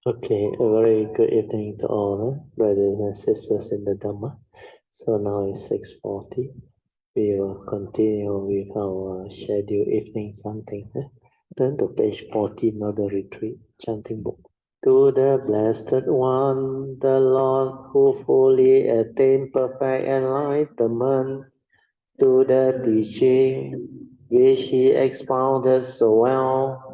Okay, a very good evening to all, brothers and sisters in the Dhamma. So now it's 6:40. We will continue with our scheduled evening chanting. Turn to page 14 of the retreat chanting book. To the Blessed One, the Lord who fully attained perfect enlightenment, to the teaching which he expounded so well,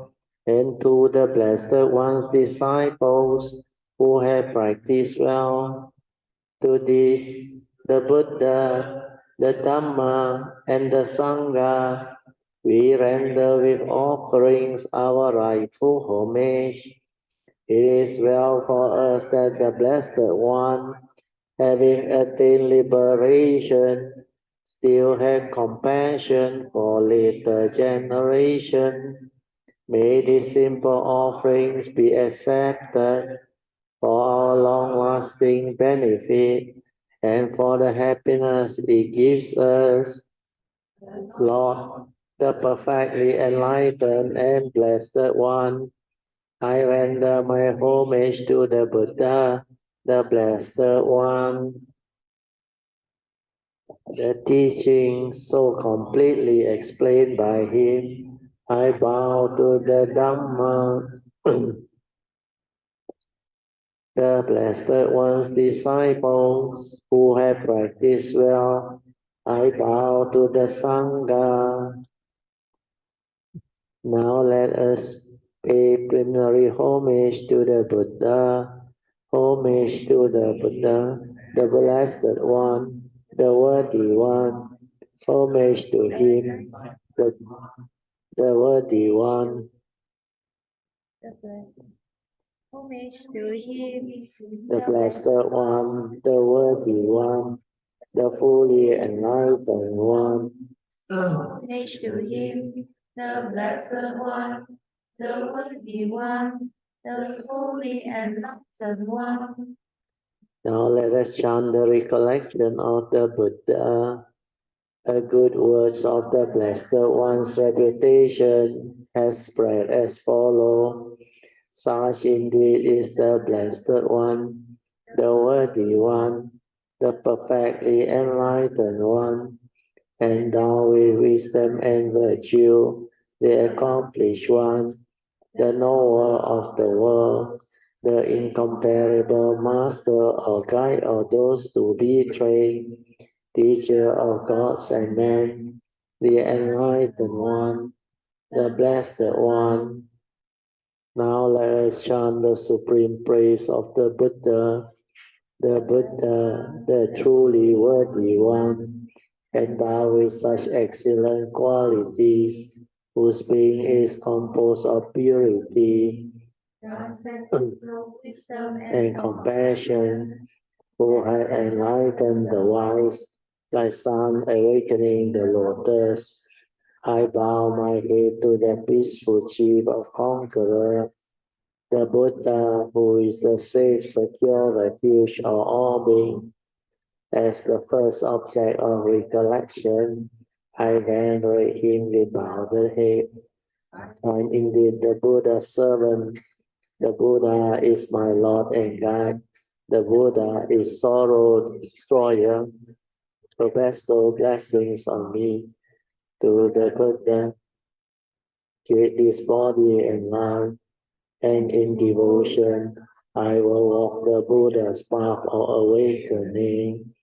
and to the Blessed One's disciples who have practiced well, to this, the Buddha, the Dhamma, and the Sangha, we render with offerings our rightful homage. It is well for us that the Blessed One, having attained liberation, still have compassion for later generation. May these simple offerings be accepted for our long-lasting benefit and for the happiness it gives us. Lord, the perfectly enlightened and blessed one, I render my homage to the Buddha, the blessed one. The teaching so completely explained by him, I bow to the Dhamma, the Blessed One's disciples who have practiced well. I bow to the Sangha. Now let us pay preliminary homage to the Buddha, homage to the Buddha, the Blessed One, the Worthy One, homage to him, the Worthy One, Homage to him, the Blessed One, the Worthy One, the fully enlightened One. Homage to him, the blessed one, the worthy one, the fully enlightened one. Now let us chant the recollection of the Buddha. A good words of the Blessed One's reputation has spread as follows. Such indeed is the Blessed One, the Worthy One, the perfectly enlightened One, endowed with wisdom and virtue, the accomplished One, the knower of the world, the incomparable master or guide of those to be trained, teacher of gods and men, the enlightened one, the blessed one. Now let us chant the supreme praise of the Buddha, the truly worthy one, endowed with such excellent qualities, whose being is composed of purity and compassion, who has enlightened the wise, like sun awakening the lotus. I bow my head to the peaceful chief of conquerors, the Buddha, who is the safe, secure refuge of all beings. As the first object of recollection, I venerate him with bowed head. I'm indeed the Buddha's servant. The Buddha is my Lord and guide. The Buddha is sorrow destroyer. So bestow blessings on me. To the Buddha, create this body and mind, and in devotion, I will walk the Buddha's path of awakening.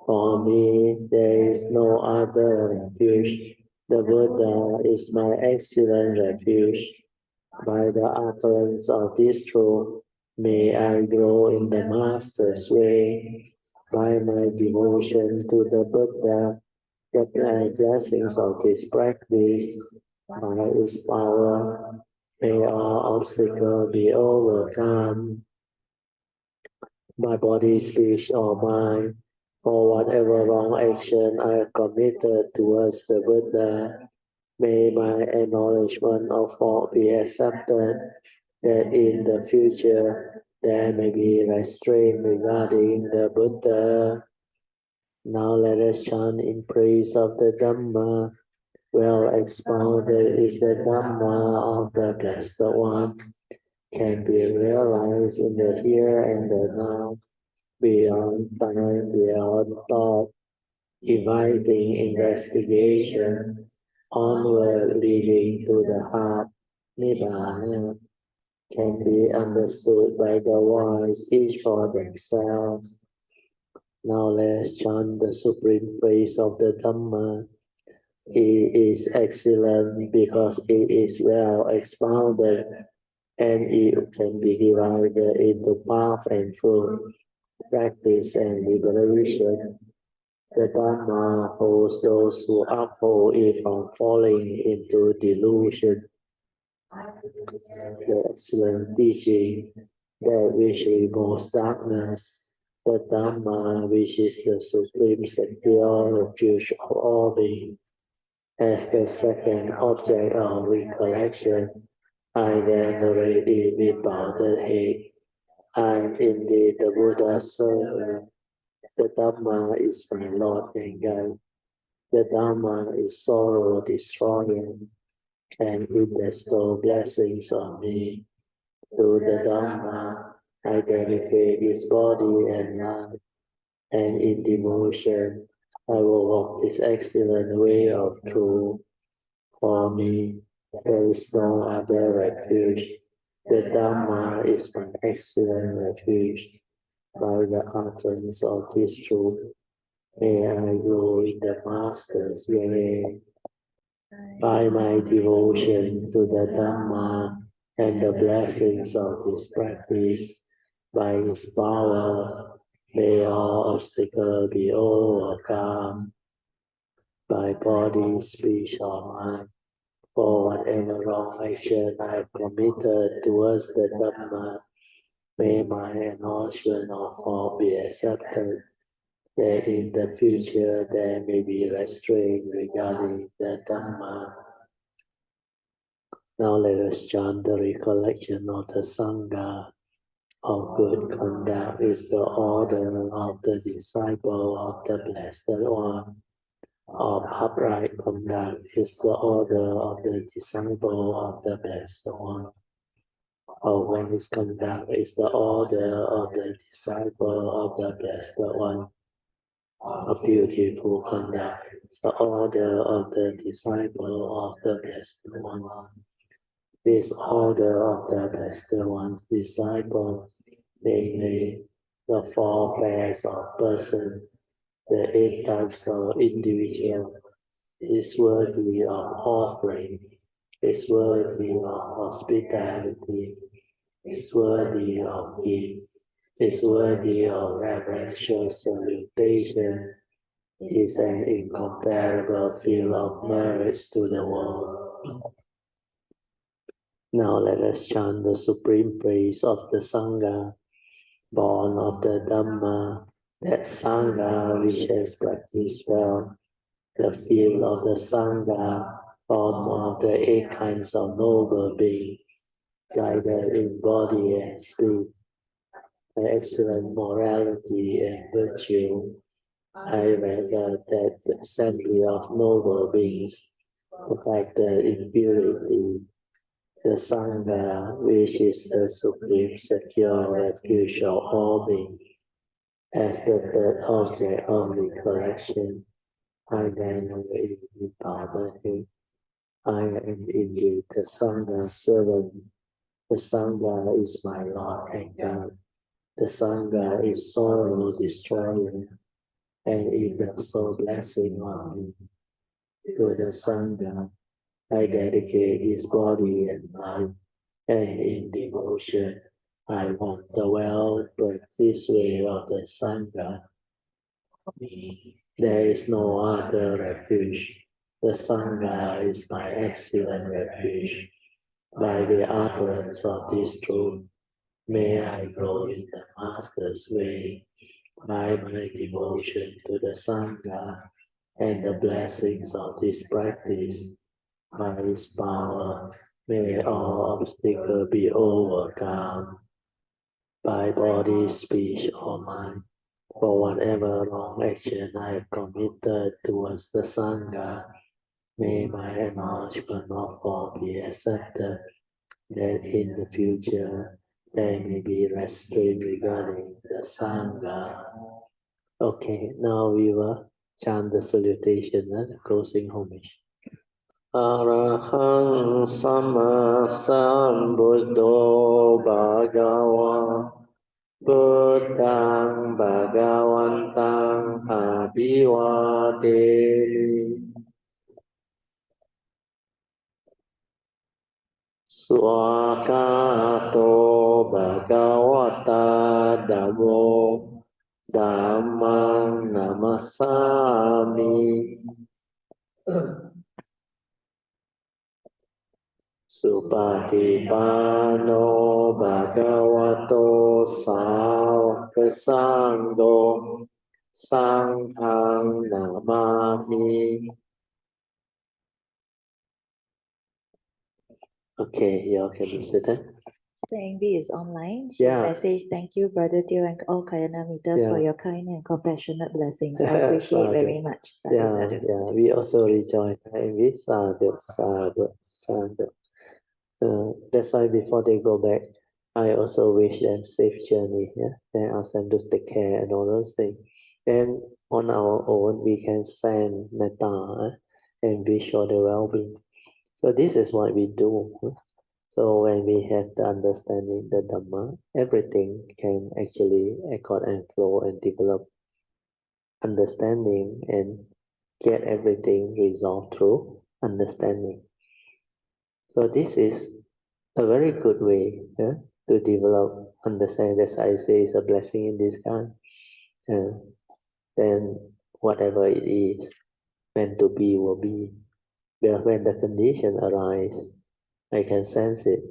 For me, there is no other refuge. The Buddha is my excellent refuge. By the utterance of this truth, may I grow in the Master's way. By my devotion to the Buddha, get my blessings of this practice. By its power, may all obstacles be overcome. My body, speech, or mind, for whatever wrong action I have committed towards the Buddha, may my acknowledgement of fault be accepted, that in the future there may be restraint regarding the Buddha. Now let us chant in praise of the Dhamma. Well expounded is the Dhamma of the Blessed One. can be realized in the here and the now, beyond time, beyond thought, inviting investigation, onward leading to the heart. Nibbana can be understood by the wise each for themselves. Now let's chant the supreme praise of the Dhamma. It is excellent because it is well expounded and it can be divided into path and fruit, practice and liberation. The Dhamma holds those who uphold it from falling into delusion. The excellent teaching that which removes darkness, the Dhamma which is the supreme secure refuge of all beings. As the second object of recollection, I venerate it with bowed head. I am indeed the Buddha's servant. The Dhamma is my Lord and Guide. The Dhamma is sorrow destroying, and it bestows blessings on me. Through the Dhamma, I dedicate its body and life, and in devotion, I will walk this excellent way of truth. For me, there is no other refuge. The Dhamma is my excellent refuge. By the utterance of this truth, may I grow in the Master's way. By my devotion to the Dhamma and the blessings of this practice, by His power, may all obstacles be overcome. By body, speech, or mind, for whatever wrong action I have committed towards the Dhamma, may my acknowledgement of fault be accepted, that in the future there may be restraint regarding the Dhamma. Now let us chant the recollection of the Sangha. Of good conduct is the order of the disciple of the Blessed One. Of upright conduct is the order of the disciple of the Blessed One. Of wise conduct is the order of the disciple of the Blessed One. Of beautiful conduct is the order of the disciple of the Blessed One. This order of the Blessed One's disciples, namely the four pairs of persons, the 8 types of individuals, is worthy of offering, is worthy of hospitality, is worthy of gifts, is worthy of reverential salutation, is an incomparable field of merits to the world. Now let us chant the supreme praise of the Sangha, born of the Dhamma, that Sangha which has practiced well, the field of the Sangha, form of the 8 kinds of noble beings, guided in body and spirit, by excellent morality and virtue. I rather that the assembly of noble beings, perfected in purity, the Sangha, which is the supreme secure refuge of all beings, as the third object of recollection, I venerate with bowed head. I am indeed the Sangha's servant. The Sangha is my Lord and God. The Sangha is sorrow destroyer, and it bestows blessing on me. To the Sangha, I dedicate his body and life, and in devotion, I walk the well-practiced way of the Sangha. There is no other refuge. The Sangha is my excellent refuge. By the utterance of this truth, may I grow in the Master's way. By my devotion to the Sangha and the blessings of this practice, by His power, may all obstacles be overcome. By body, speech, or mind, for whatever wrong action I have committed towards the Sangha, may my acknowledgement of fault be accepted, that in the future there may be restraint regarding the Sangha. Okay, now we will chant the salutation, the closing homage. Arahang Sama Sambuddho Bhagava Buddhang Bhagavantang Abhivademi Swakato Bhagavata Dhammo Dhammang Namasami Supatipano Bhagavato Sāvaka Sangho Sanghang Namami. Okay, you all can be seated. Saying B is online. She Yeah. message, thank you, Brother Teo and all Kayanamitas for Yeah. your kind and compassionate blessings. I Yeah, appreciate sadhu. very much. Sadhu, Yeah, sadhu, yeah, sadhu. we also rejoice and we sadhu, sadhu, sadhu. That's why before they go back, I also wish them safe journey. Yeah, then ask them to take care and all those things. Then on our own, we can send metta and wish for the well-being. So this is what we do. So when we have the understanding, the Dhamma, everything can actually accord and flow and develop understanding and get everything resolved through understanding. So this is a very good way to develop understanding. That's why I say it's a blessing in disguise. Then whatever it is meant to be will be. But when the condition arise, I can sense it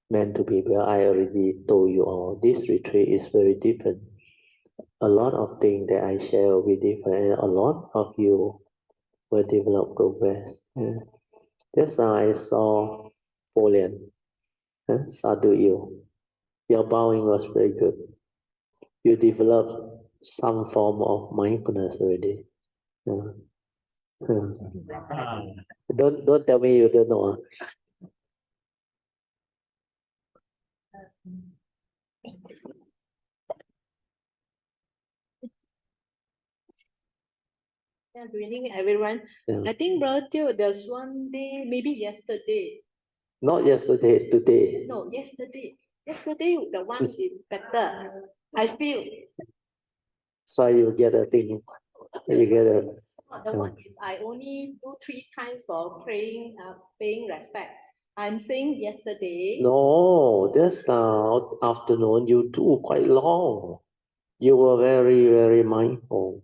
meant to be. But I already told you all, this retreat is very different. A lot of things that I share will be different, and a lot of you will develop progress. Just now I saw Polian, Sadhu you. Your bowing was very good. You developed some form of mindfulness already. Uh, don't tell me you don't know. Yeah, good evening, everyone. Yeah. I think, Brother Teo, there's one day, maybe yesterday. Not yesterday, today. No, yesterday. Yesterday, the one is better. I feel. So you get a thing. You get a. The one is I only do 3 times for praying, paying respect. I'm saying yesterday. No, just now afternoon you do quite long. You were very, very mindful,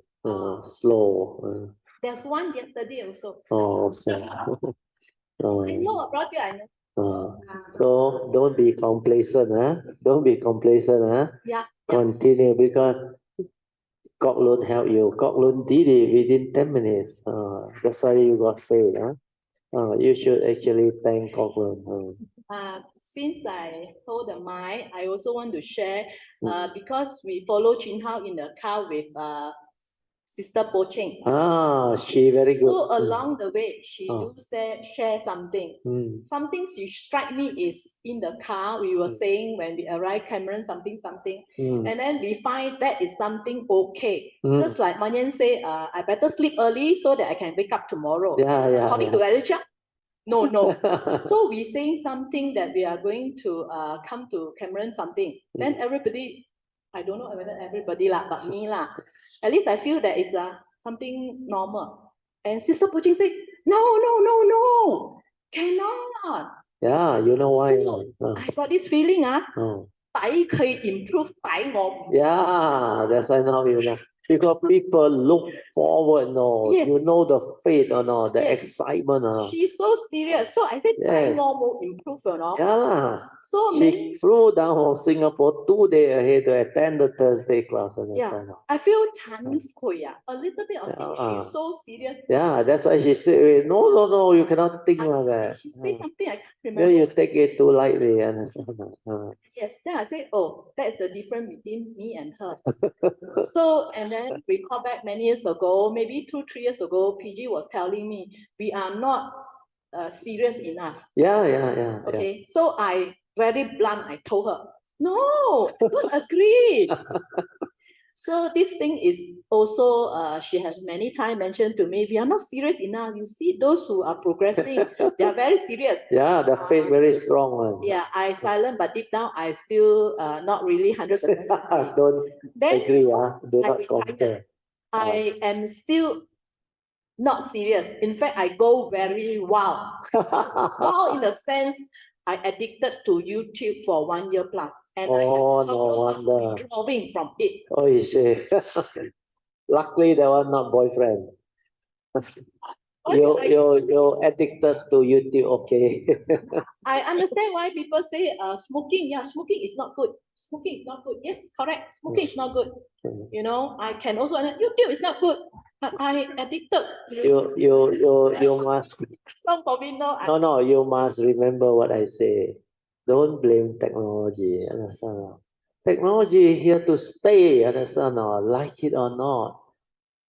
slow. There's one yesterday also. Oh, so. I know, Brother Teo, I know. So don't be complacent, Don't be complacent, Yeah. Continue because God Lord help you. God Lord did it within 10 minutes. That's why you got faith, You should actually thank God Lord. Since I told the mind, I also want to share, because we follow Chin Hao in the car with Sister Po Cheng. She very good. So along the way, she do share something. Something she strike me is in the car, we were saying when we arrive Cameron, something. And then we find that is something okay. Just like Manyan say, I better sleep early so that I can wake up tomorrow. According to Alicia, no. So we saying something that we are going to come to Cameron something. Then everybody, I don't know whether everybody lah, but me lah. At least I feel that it's something normal. And Sister Puching said, no, cannot. Yeah, you know why? So I got this feeling, 底可以 improve 底我。 Yeah, that's why now you know. Because people look forward, Yes. You know the faith or no, the Yes. excitement, She's so serious. So I said, Yes. 底我冇 improve, Yeah lah. So She many, flew down from Singapore 2 days ahead to attend the Thursday class. yeah, I feel 惭愧, a little bit of thing. She's so serious. Yeah, that's why she said, no, you cannot think like that. She say something I can't Then remember. you take it too lightly. Yes, then I said, oh, that's the difference between me and her. So, and then recall back many years ago, maybe 2-3 years ago, PG was telling me, we are not serious enough. Yeah. Okay, so I very blunt, I told her, no, I don't agree. So this thing is also, she has many times mentioned to me, we are not serious enough. You see, those who are progressing, they are very serious. Yeah, the faith very strong one. Yeah, I silent, but deep down, I still not really 100%. Don't Then agree, do I not retired. compare. I am still not serious. In fact, I go very wild. Wild in the sense, I addicted to YouTube for 1 year plus, and I have no problem of wonder. withdrawing from it. Oh, you see. Luckily, that was not boyfriend. You addicted to YouTube, okay. I understand why people say smoking. Yeah, smoking is not good. Smoking is not good. Yes, correct. Smoking is not good. You know, I can also YouTube is not good, but I addicted. You must. Some for me, no. No, you must remember what I say. Don't blame technology, understand? Technology is here to stay, understand? Or like it or not.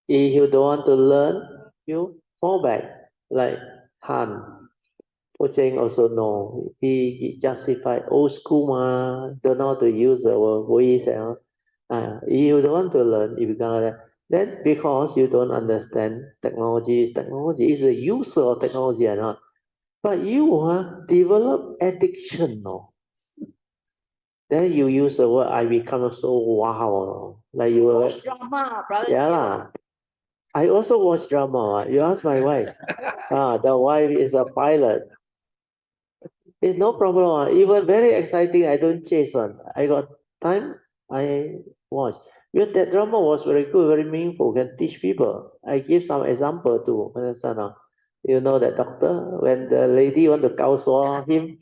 If you don't want to learn, you fall back. Like Han, Po Cheng also know. He justified old school don't know how to use the voice. If you don't want to learn, if you cannot, then because you don't understand technology is the user of technology or not. But you develop addiction, no? Then you use the word I become so wow, no? Like you were watch drama, brother. yeah lah. I also watch drama. You ask my wife. The wife is a pilot. It's no problem. Even very exciting, I don't chase one. I got time, I watch. Because that drama was very good, very meaningful, can teach people. I give some example to understand. You know that doctor, when the lady want to counsel him,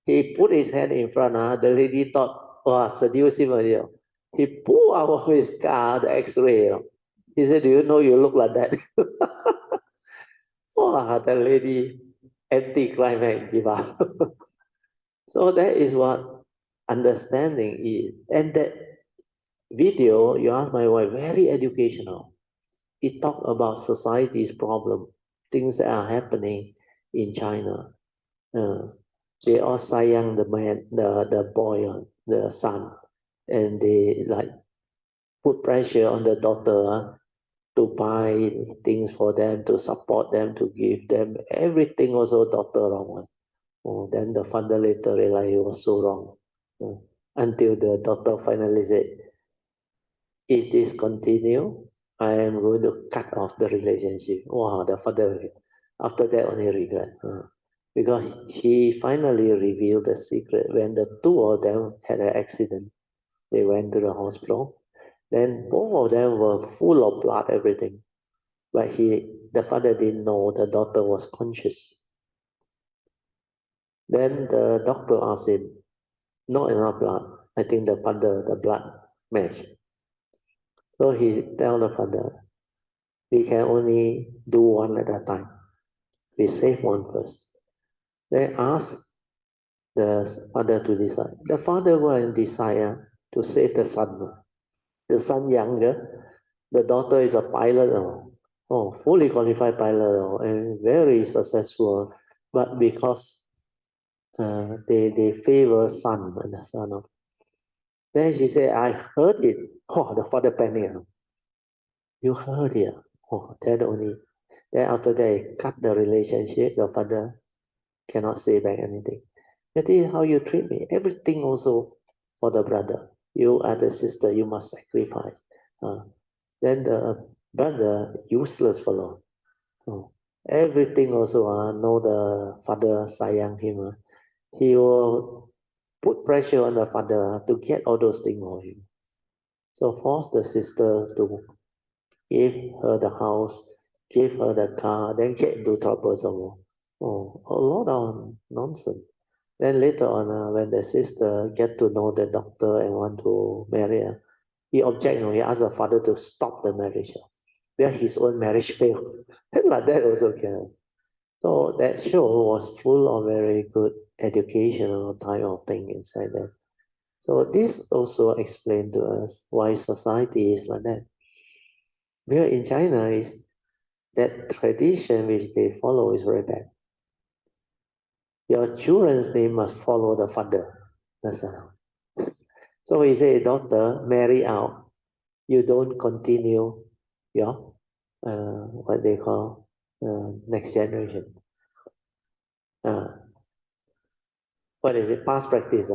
he put his hand in front. The lady thought, wow, seduce him. He pulled out of his car the X-ray. He said, do you know you look like that? Wow, the lady anti-climax give up. So that is what understanding is. And that video, you ask my wife, very educational. It talk about society's problem, things that are happening in China. They all sayang the man, the boy, the son, and they like put pressure on the daughter to buy things for them, to support them, to give them everything. Also, daughter wrong. Oh, then the father later realized he was so wrong. Until the daughter finally said, if this continue, I am going to cut off the relationship. Wow, the father, after that only regret. Because he finally revealed the secret when the two of them had an accident. They went to the hospital. Then both of them were full of blood, everything. But the father didn't know the daughter was conscious. Then the doctor asked him, not enough blood. I think the blood match. So he tell the father, we can only do one at a time. We save one first. They ask the father to decide. The father go and decide to save the son. The son younger, the daughter is a pilot. Fully qualified pilot and very successful. But because they favor son and the son. Then she said, I heard it. Oh, the father panicked. You heard it. Oh, that only. Then after they cut the relationship, the father cannot say back anything. That is how you treat me. Everything also for the brother. You are the sister, you must sacrifice. Then the brother, useless fellow. Everything also, know the father sayang him. He will put pressure on the father to get all those things for him. So force the sister to give her the house, give her the car, then get into trouble some more. A lot of nonsense. Then later on, when the sister get to know the doctor and want to marry her, he object. He asked the father to stop the marriage. Where his own marriage failed. And like that also can. So that show was full of very good educational type of thing inside there. So this also explained to us why society is like that. Here in China is that tradition which they follow is very bad. Your children's name must follow the father. That's all. So he say, daughter, marry out. You don't continue your what they call next generation. What is it? Past practice.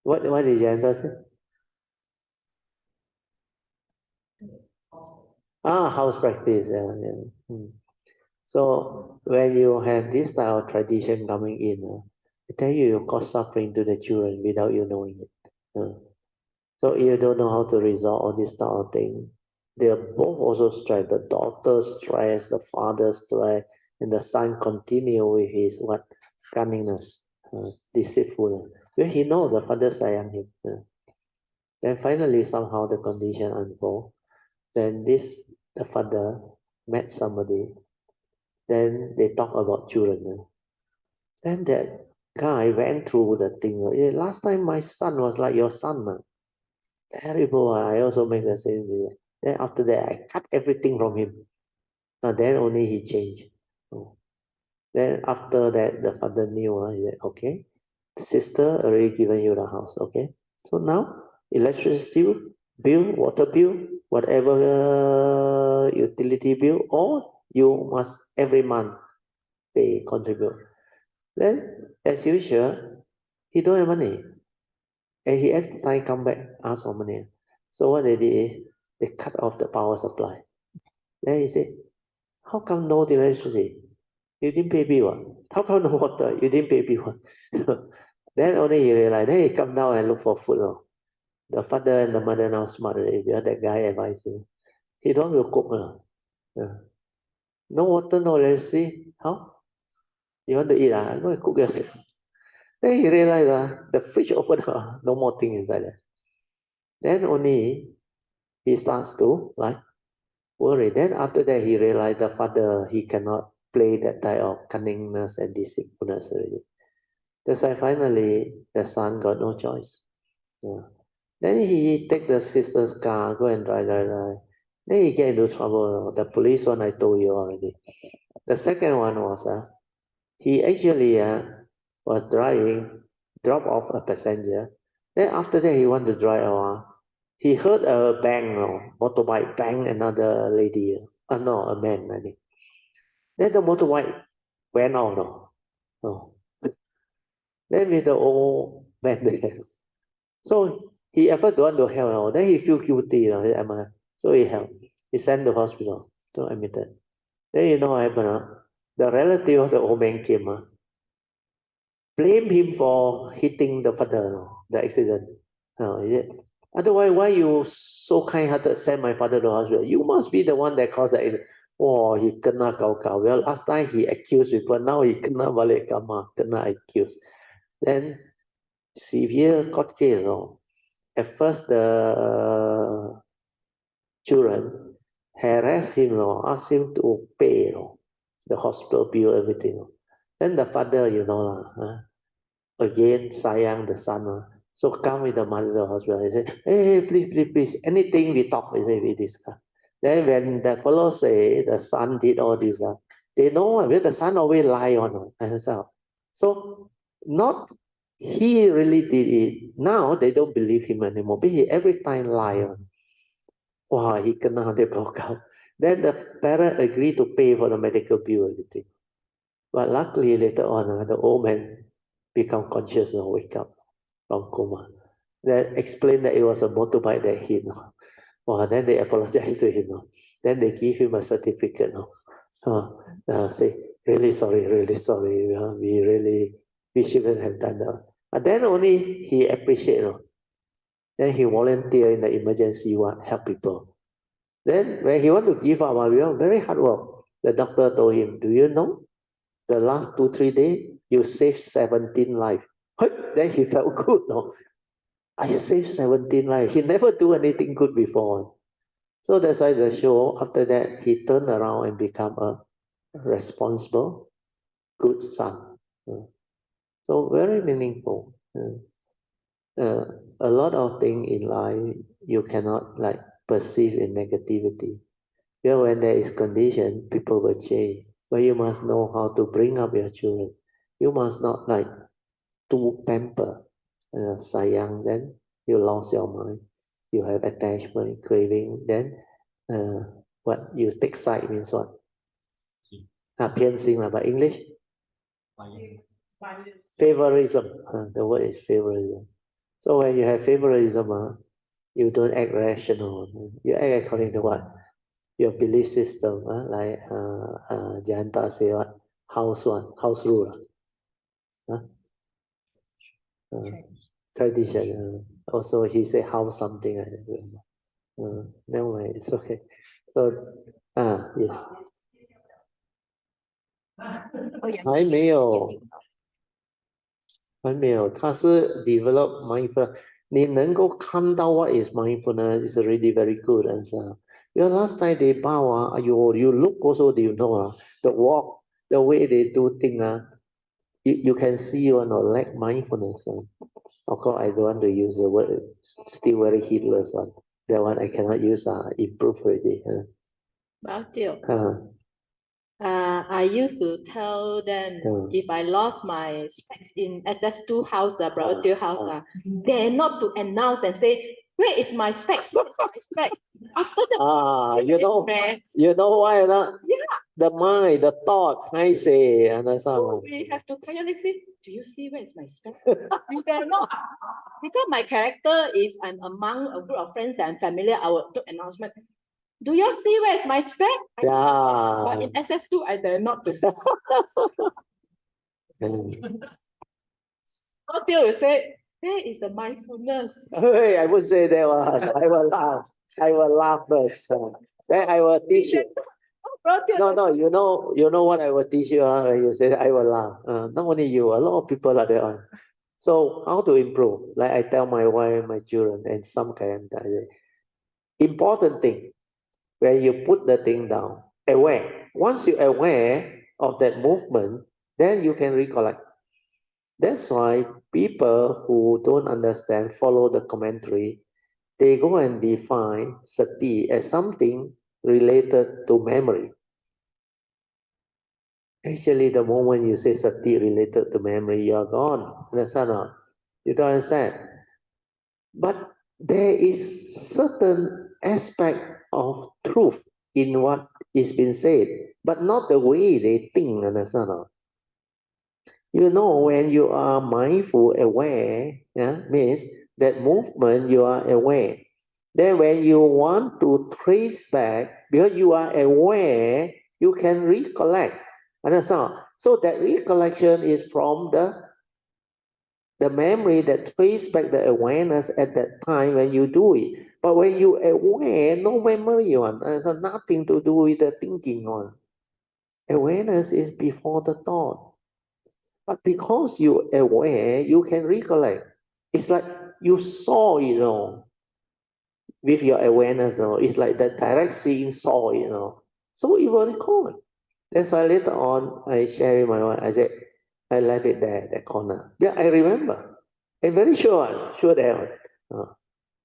What did Janta say? House practice. So when you have this style of tradition coming in, I tell you, you cause suffering to the children without you knowing it. So if you don't know how to resolve all this style of thing, they're both also stressed. The daughter stressed, the father stressed, and the son continue with his what cunningness, deceitful. Well, he know the father sayang him. Then finally, somehow the condition unfold. Then the father met somebody. Then they talk about children. Then that guy went through the thing. Last time my son was like your son. Terrible. I also make the same video. Then after that, I cut everything from him. Then only he changed. Then after that, the father knew. He said, okay, sister already given you the house. Okay. So now, electricity bill, water bill, whatever utility bill, all you must every month pay, contribute. Then, as usual, he don't have money. And he every time come back, ask for money. So what they did is, they cut off the power supply. Then he said, how come no electricity? You didn't pay bill. How come no water? You didn't pay bill. Then only he realized, then he come down and look for food. The father and the mother now smart already. That guy advised him. He don't want to cook. No water, no electricity. How? You want to eat? I'm going to cook yourself. Then he realized the fridge open, no more thing inside there. Then only he starts to like worry. Then after that he realized the father he cannot play that type of cunningness and deceitfulness already. That's why finally the son got no choice. Then he take the sister's car, go and drive. Then he get into trouble. The police one I told you already. The second one was he actually was driving, drop off a passenger. Then after that he want to drive. He heard a bang, motorbike bang another lady. No, a man, I think. Then the motorbike went out. Then with the old man there. So he effort to want to help. Then he feel guilty. So he helped. He sent to hospital to admitted. Then you know what happened? The relative of the old man came. Blame him for hitting the father, the accident. Is it? Otherwise, why you so kind-hearted send my father to hospital? You must be the one that caused the accident. Oh, he kena kau. Well, last time he accused people, now he kena balik kama, kena accused. Then severe court case. At first, the children harass him, ask him to pay the hospital bill, everything. Then the father, again sayang the son. So come with the mother to the hospital. He said, hey, please, anything we talk, we discuss. Then when the fellow say the son did all this, they know the son always lie on himself. So not he really did it. Now they don't believe him anymore. But he every time lie on. Wow, he kena dia kau. Then the parent agreed to pay for the medical bill, everything. But luckily later on, the old man become conscious and wake up from coma. Then explain that it was a motorbike that hit. Wow, then they apologize to him. Then they give him a certificate. Say, really sorry. We shouldn't have done that. And then only he appreciate. Then he volunteer in the emergency ward, help people. Then when he want to give up, very hard work. The doctor told him, do you know, the last 2-3 days, you saved 17 lives. Then he felt good. I saved 17 lives. He never do anything good before. So that's why the show, after that, he turned around and become a responsible, good son. So very meaningful. A lot of things in life you cannot perceive in negativity. Because when there is condition, people will change. But you must know how to bring up your children. You must not like too pamper, sayang, then you lost your mind. You have attachment, craving, then what you take side means what? 偏心 but English? Favoritism. The word is favoritism. So when you have favoritism, you don't act rational. You act according to what? Your belief system. Like Janta say what? House rule. Tradition. Also he say house something. Never mind, it's okay. So yes. 还没有，它是 develop mindfulness。你能够看到 what is mindfulness is really very good answer. Because last time they bow, you look also, you know, the walk, the way they do things, you can see one or lack mindfulness. Of course, I don't want to use the word, still very heedless one. That one I cannot use, improve already. I used to tell them if I lost my specs in SS2 house, Brother Teo house, dare not to announce and say, where is my specs? Where is my specs? After the you know why not? Yeah. The mind, the thought, I say, so we have to clearly say, do you see where is my specs? You dare not. Because my character is I'm among a group of friends that I'm familiar, I will do announcement. Do you see where is my spec? Yeah. But in SS2, I dare not to. What you will say? Where is the mindfulness? Hey, I would say that one. I will laugh. I will laugh first. Then I will teach you. No, you know what I will teach you when you say I will laugh. Not only you, a lot of people are there. So how to improve? Like I tell my wife, my children, and some kind of important thing. When you put the thing down, aware. Once you're aware of that movement, then you can recollect. That's why people who don't understand, follow the commentary, they go and define sati as something related to memory. Actually, the moment you say sati related to memory, you're gone. Understand or not? You don't understand. But there is certain aspect of truth in what is being said, but not the way they think. Understand or not? You know, when you are mindful, aware, means that movement you are aware. Then when you want to trace back, because you are aware, you can recollect. Understand? So that recollection is from the memory that trace back the awareness at that time when you do it. But when you aware, no memory on, so nothing to do with the thinking on. Awareness is before the thought. But because you aware, you can recollect. It's like you saw it, with your awareness, It's like the direct seeing saw it, So you will recall. That's why later on I share with my wife. I said, I left it there, that corner. Yeah, I remember. I'm very sure that one.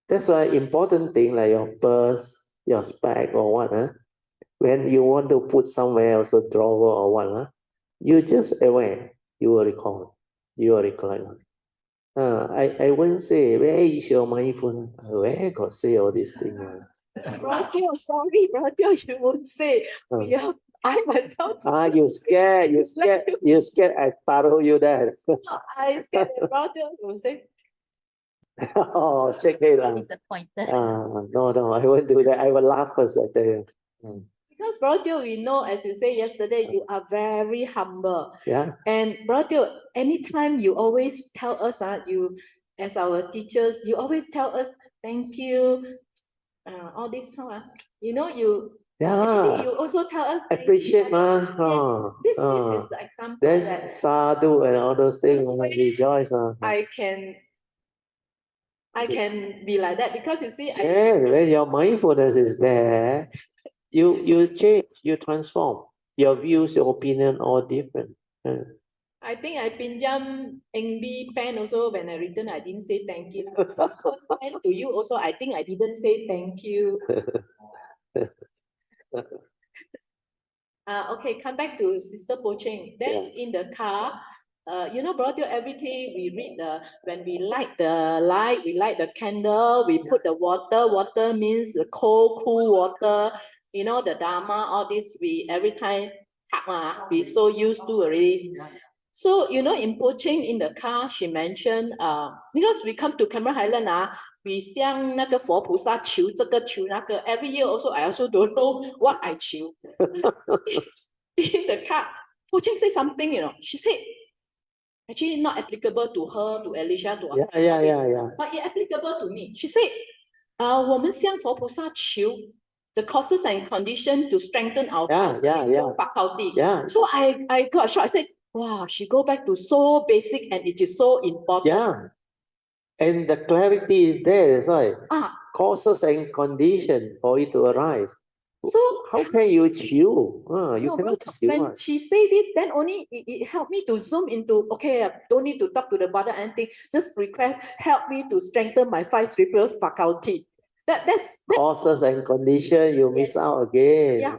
That's why important thing like your purse, your spec or what, when you want to put somewhere also drawer or what, you just aware, you will recall, you will recollect. I wouldn't say, where is your mindfulness? Where got say all these things? Brother, sorry, brother, you won't say. Yeah, I myself. You scared I throw you there. I scared that brother will say. Oh, shake it. Disappointed. No, I won't do that. I will laugh first, I tell you. Because brother, we know, as you say yesterday, you are very humble. Yeah. And brother, anytime you always tell us, you as our teachers, you always tell us thank you. All this time, you also tell us appreciate, yes, this is the example then that sadhu and all those things, rejoice. I can be like that because you see, when your mindfulness is there, you change, you transform. Your views, your opinion, all different. I think I pinjam NB pen also when I return, I didn't say thank you. And to you also, I think I didn't say thank you. Okay, come back to Sister Poching. Then in the car, you know, brother, every day we read when we light the light, we light the candle, we put the water. Water means the cold, cool water. You know, the Dharma, all this, we every time, we so used to already. So, you know, in Poching in the car, she mentioned, because we come to Cameron Highland, we 向那个佛菩萨求这个求那个 every year also I also don't know what I 求 in the car. Poching say something, you know, she said actually not applicable to her, to Alicia, to us, but it applicable to me. She said, 我们向佛菩萨求 the causes and condition to strengthen our spiritual faculty. So I got shocked. I said, wow, she go back to so basic and it is so important. And the clarity is there, that's why. Causes and condition for it to arise. So how can you chew? You cannot chew. When she say this, then only it helped me to zoom into, okay, I don't need to talk to the brother anything. Just request, help me to strengthen my 5 spiritual faculty. That's causes and condition, you miss out again.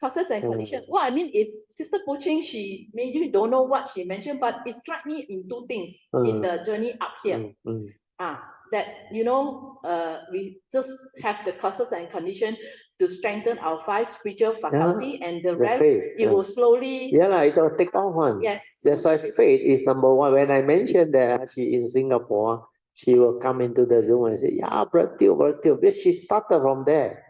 Causes and condition. What I mean is, Sister Poching, she maybe don't know what she mentioned, but it struck me in 2 things in the journey up here. That, you know, we just have the causes and condition to strengthen our 5 spiritual faculty, and the rest, it will slowly. It will take off one. Yes. That's why faith is number 1. When I mentioned that she in Singapore, she will come into the Zoom and say, yeah, Brother Teo. Because she started from there.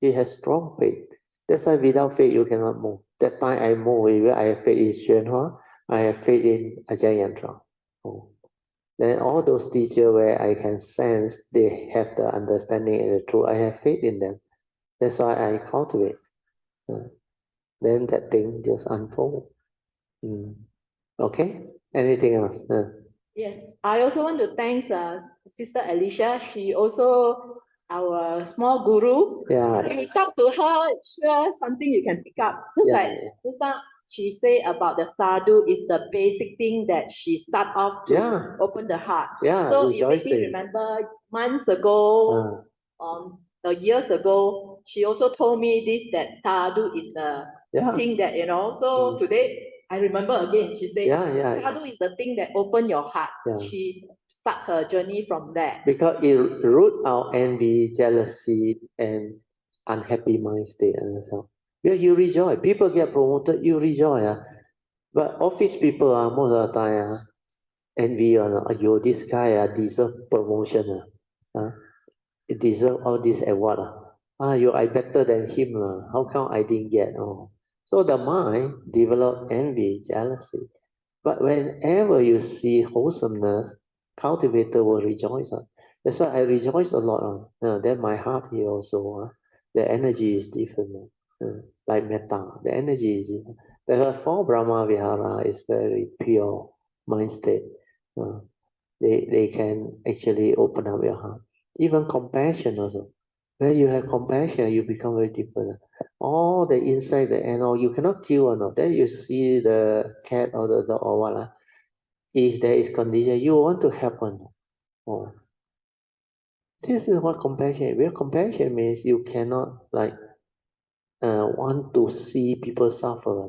She has strong faith. That's why without faith, you cannot move. That time I move, I have faith in Xuan Hua, I have faith in Ajahn Yantra. Then all those teachers where I can sense they have the understanding and the truth, I have faith in them. That's why I cultivate. Then that thing just unfold. Okay? Anything else? Yes, I also want to thank Sister Alicia. She also our small guru. When you talk to her, sure something you can pick up. Just like she say about the sadhu is the basic thing that she start off to open the heart. So you make me remember months ago, years ago, she also told me this, that sadhu is the thing that, you know. So today I remember again, she said, sadhu is the thing that open your heart. She start her journey from there. Because it root out envy, jealousy, and unhappy mind state. Yeah, you rejoice. People get promoted, you rejoice. But office people most of the time envy, this guy deserve promotion. It deserve all this award. I better than him. How come I didn't get? So the mind develop envy, jealousy. But whenever you see wholesomeness, cultivator will rejoice. That's why I rejoice a lot. Then my heart here also, the energy is different. Like metta, the energy is different. The 4 Brahma Vihara is very pure mind state. They can actually open up your heart. Even compassion also. When you have compassion, you become very different. All the inside, the animal, you cannot kill or not. Then you see the cat or the dog or what. If there is condition, you want to help one. This is what compassion is. Real compassion means you cannot want to see people suffer.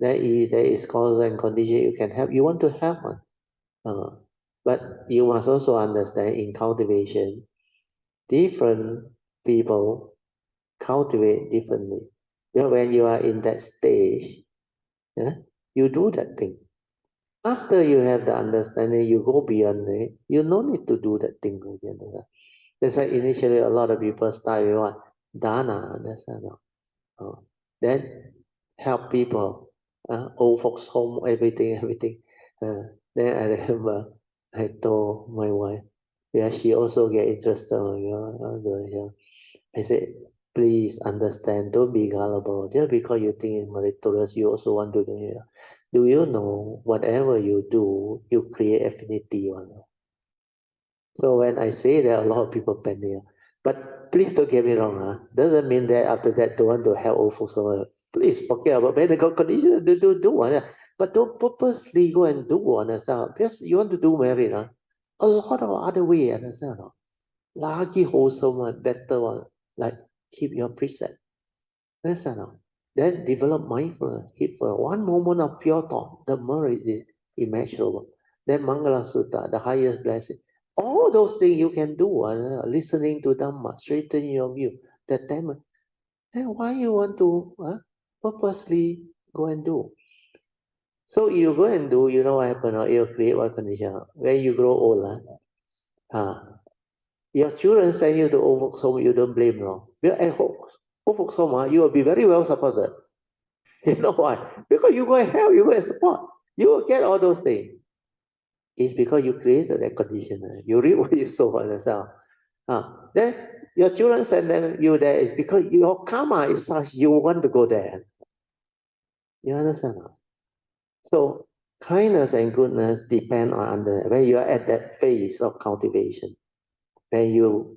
There is cause and condition you can help. You want to help one. But you must also understand in cultivation, different people cultivate differently. When you are in that stage, you do that thing. After you have the understanding, you go beyond it, you no need to do that thing again. That's why initially a lot of people start with what? Dana. Then help people. Old folks home, everything. Then I remember I told my wife, she also get interested. I said, please understand, don't be gullible. Just because you think it's meritorious, you also want to do it. Do you know whatever you do, you create affinity? So when I say that, a lot of people panic. But please don't get me wrong. Doesn't mean that after that don't want to help old folks. Please forget about medical condition. Do. But don't purposely go and do understand. Because you want to do married. A lot of other way, understand. Lagi wholesome one, better one. Like keep your preset. Understand. Then develop mindfulness. Hit for one moment of pure thought. The merit is immeasurable. Then Mangala Sutta, the highest blessing. All those things you can do, listening to Dhamma, straightening your view, the time. Then why you want to purposely go and do? So you go and do, you know what happen, or you create what condition. When you grow old, your children send you to old folks home, you don't blame them. Because at old folks home, you will be very well supported. You know why? Because you go and help, you go and support. You will get all those things. It's because you created that condition. You reap what you sow for yourself. Then your children send them you there is because your karma is such you want to go there. You understand? So kindness and goodness depend on when you are at that phase of cultivation. When you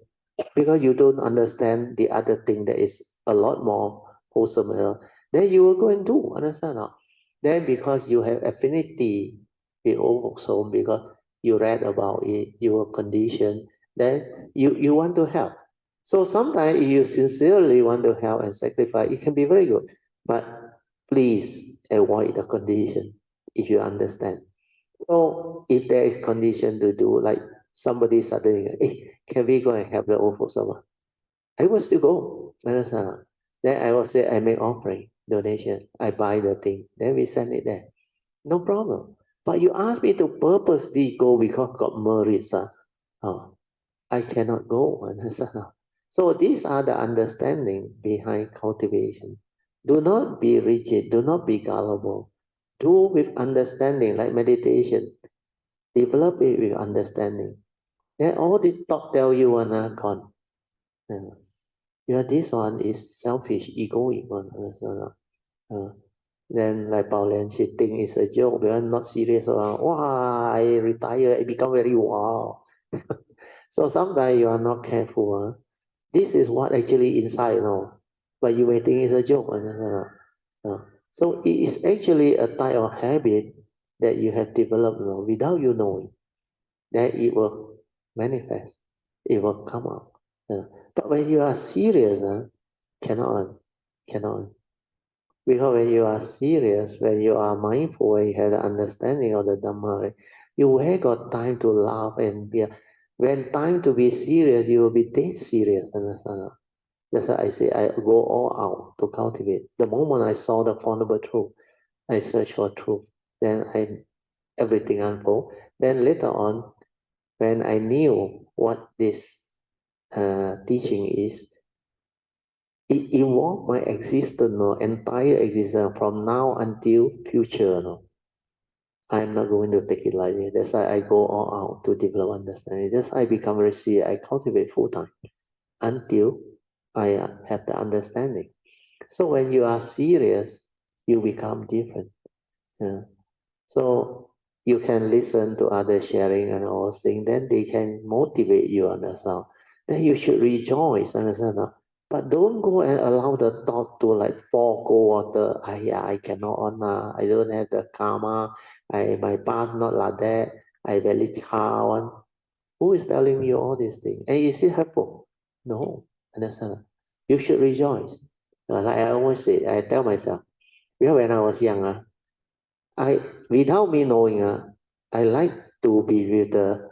because you don't understand the other thing that is a lot more wholesome, then you will go and do, understand? Then because you have affinity with old folks home, because you read about it, you were conditioned, then you want to help. So sometimes if you sincerely want to help and sacrifice, it can be very good. But please avoid the condition if you understand. So if there is condition to do, like somebody suddenly, hey, can we go and help the old folks over? I will still go. Understand? Then I will say, I make offering, donation. I buy the thing. Then we send it there. No problem. But you ask me to purposely go because got merits. I cannot go. Understand? So these are the understanding behind cultivation. Do not be rigid. Do not be gullible. Do with understanding, like meditation. Develop it with understanding. Then all the talk tell you one gone. Yeah, this one is selfish, egoic one. Then like Pauline, she think it's a joke, but not serious. Wow, I retire, I become very wow. So sometimes you are not careful. This is what actually inside, but you may think it's a joke. So it is actually a type of habit that you have developed without you knowing. Then it will manifest, it will come out. But when you are serious, cannot, cannot. Because when you are serious, when you are mindful, when you have the understanding of the Dhamma, right, you have got time to laugh and be. When time to be serious, you will be dead serious. Understand? That's why I say I go all out to cultivate. The moment I saw the Foundable Truth, I search for truth. Then everything unfold. Then later on, when I knew what this teaching is, it involved my existence, entire existence from now until future. I'm not going to take it lightly. That's why I go all out to develop understanding. That's why I become very serious. I cultivate full time until I have the understanding. So when you are serious, you become different. Yeah. So you can listen to others sharing and all those things, then they can motivate you, understand? Then you should rejoice, understand? But don't go and allow the thought to like fall cold water. I cannot honor, I don't have the karma, my past not like that, I very child. Who is telling you all these things? And is it helpful? No, understand? You should rejoice. Like I always say, I tell myself, when I was young, I without me knowing, I like to be with the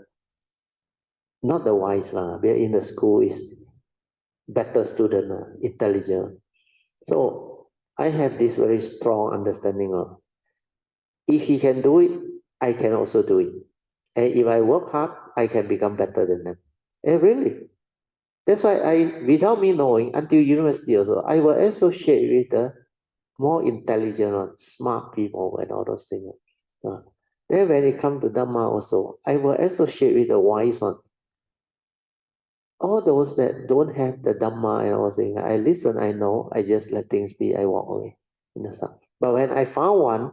not the wise we in the school is better student, intelligent. So I have this very strong understanding of if he can do it, I can also do it. And if I work hard, I can become better than them. And really, that's why without me knowing, until university also, I will associate with the more intelligent one, smart people and all those things. Then when it comes to Dhamma also, I will associate with the wise one. All those that don't have the Dhamma and all things, I listen, I know, I just let things be, I walk away. Understand? But when I found one,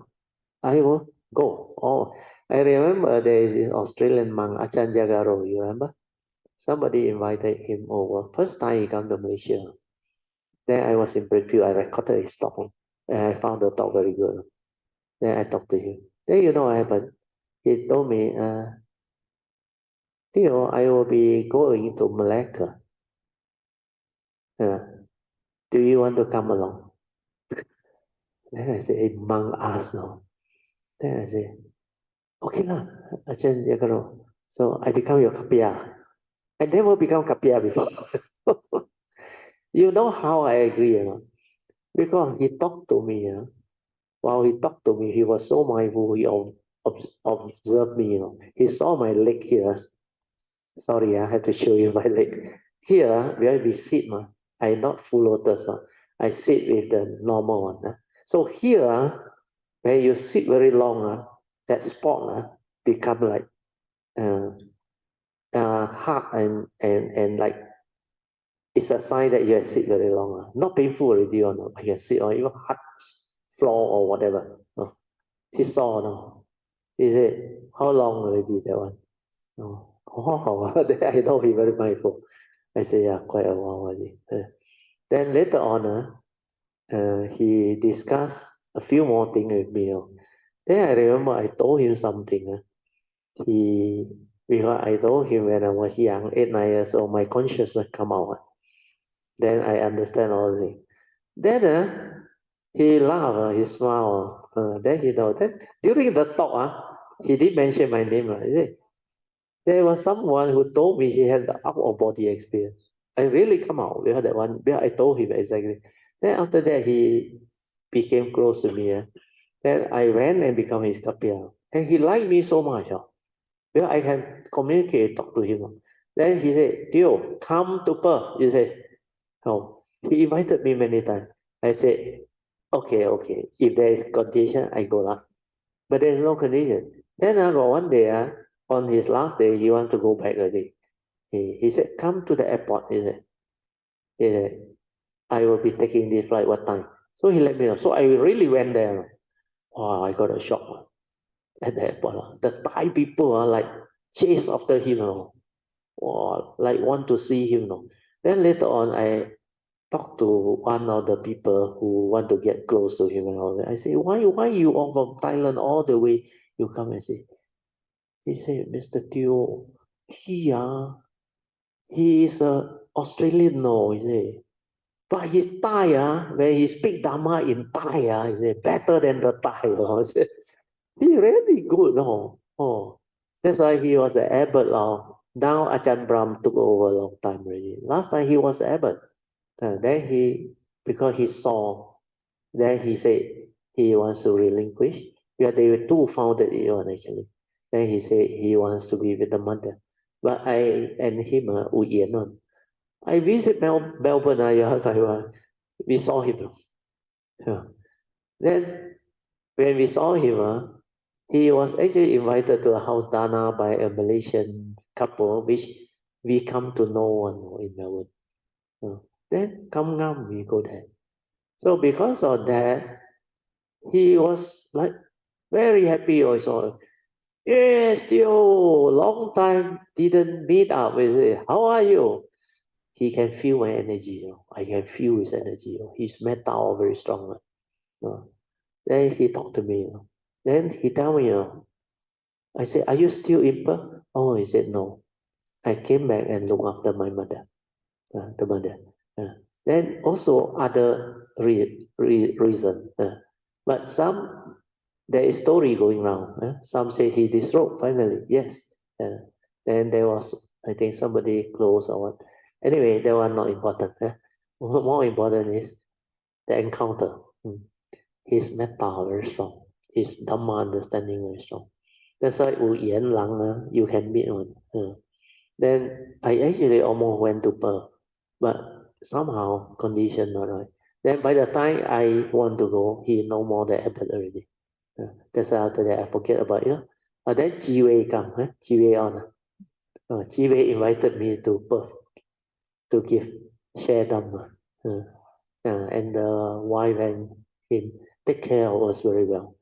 I will go. Oh, I remember there is this Australian monk, Achan Jagaro, you remember? Somebody invited him over. First time he come to Malaysia. Then I was in Bridgeview, I recorded his talk. And I found the talk very good. Then I talked to him. Then you know what happened? He told me, I will be going to Malacca. Do you want to come along? Then I say, hey, monk asked now. Then I say, okay lah, Ajahn Yagaro. So I become your kapia. I never become kapia before. You know how I agree, you know? Because he talked to me, you know? While he talked to me, he was so mindful, he observed me, you know. He saw my leg here. Sorry, I have to show you my leg. Here, where we sit, I not full lotus, I sit with the normal one. So here, when you sit very long, that spot become like uh, hard and like it's a sign that you have sit very long. Not painful already, or no. I can sit on even hard floor or whatever. No. He saw, no. He said, how long already that one? No. Oh, then I know he very mindful. I said, yeah, quite a while already. Then later on, he discussed a few more things with me. Then I remember I told him something. Because I told him when I was young, 8, 9 years old, my consciousness come out. Then I understand all this. Then he laughed, he smiled. Then he know that during the talk, he did mention my name. There was someone who told me he had the out of body experience. I really come out with that one. Because I told him exactly. Then after that, he became close to me. Then I went and become his kapia. And he liked me so much. Because I can communicate, talk to him. Then he said, Tio, come to Perth. He said, oh, he invited me many times. I said, okay, okay. If there is condition, I go lah. But there's no condition. Then I got one day, on his last day, he want to go back already. He said, come to the airport. He said, I will be taking this flight what time. So he let me know. So I really went there. Wow, I got a shock at the airport. The Thai people are like chase after him. Wow, like want to see him. Then later on, I talked to one of the people who want to get close to him and all that. I say, why you all from Thailand all the way? You come and say. He said, Mr. Teo, he is a Australian, no, he say. But his Thai, when he speak Dharma in Thai, he say, better than the Thai. I said, he really good, no. Oh, that's why he was the abbot. Now Ajahn Brahm took over a long time already. Last time he was the abbot. Then because he saw, then he said he wants to relinquish. Yeah, they were two founded it one actually. Then he said he wants to be with the mother. But I and him, Wu Yan one. I visit Melbourne, Taiwan. We saw him. Yeah. Then when we saw him, he was actually invited to a house dana by a Malaysian couple, which we come to know one in Melbourne. Then come now we go there. So because of that, he was like very happy also. Yes, Theo, long time didn't meet up with it. How are you? He can feel my energy. I can feel his energy. His metta very strong. Then he talked to me. Then he tell me, I said, are you still in Perth? Oh, he said, no. I came back and look after my mother, the mother. Then also other reason. But there is story going around. Some say he disrobed finally. Yes. Then there was, I think, somebody close or what. Anyway, that one not important. More important is the encounter. His metta very strong. His Dhamma understanding very strong. That's why Wu Yan Lang, you can meet one. Then I actually almost went to Perth, but somehow condition not right. Then by the time I want to go, he no more the abbot already. That's why after that I forget about it. Then Chi Wei come, Chi Wei on. Chi Wei invited me to Perth to share Dhamma. And the wife and him take care of us very well.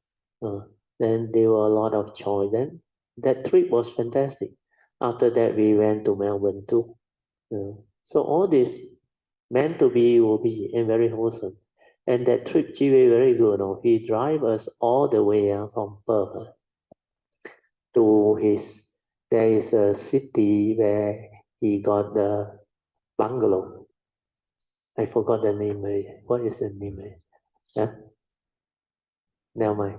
Then there were a lot of joy. Then that trip was fantastic. After that, we went to Melbourne too. So all this meant to be will be and very wholesome. And that trip, Jiwei very good. He drive us all the way from Perth to there is a city where he got the bungalow. I forgot the name. What is the name? Yeah? never mind.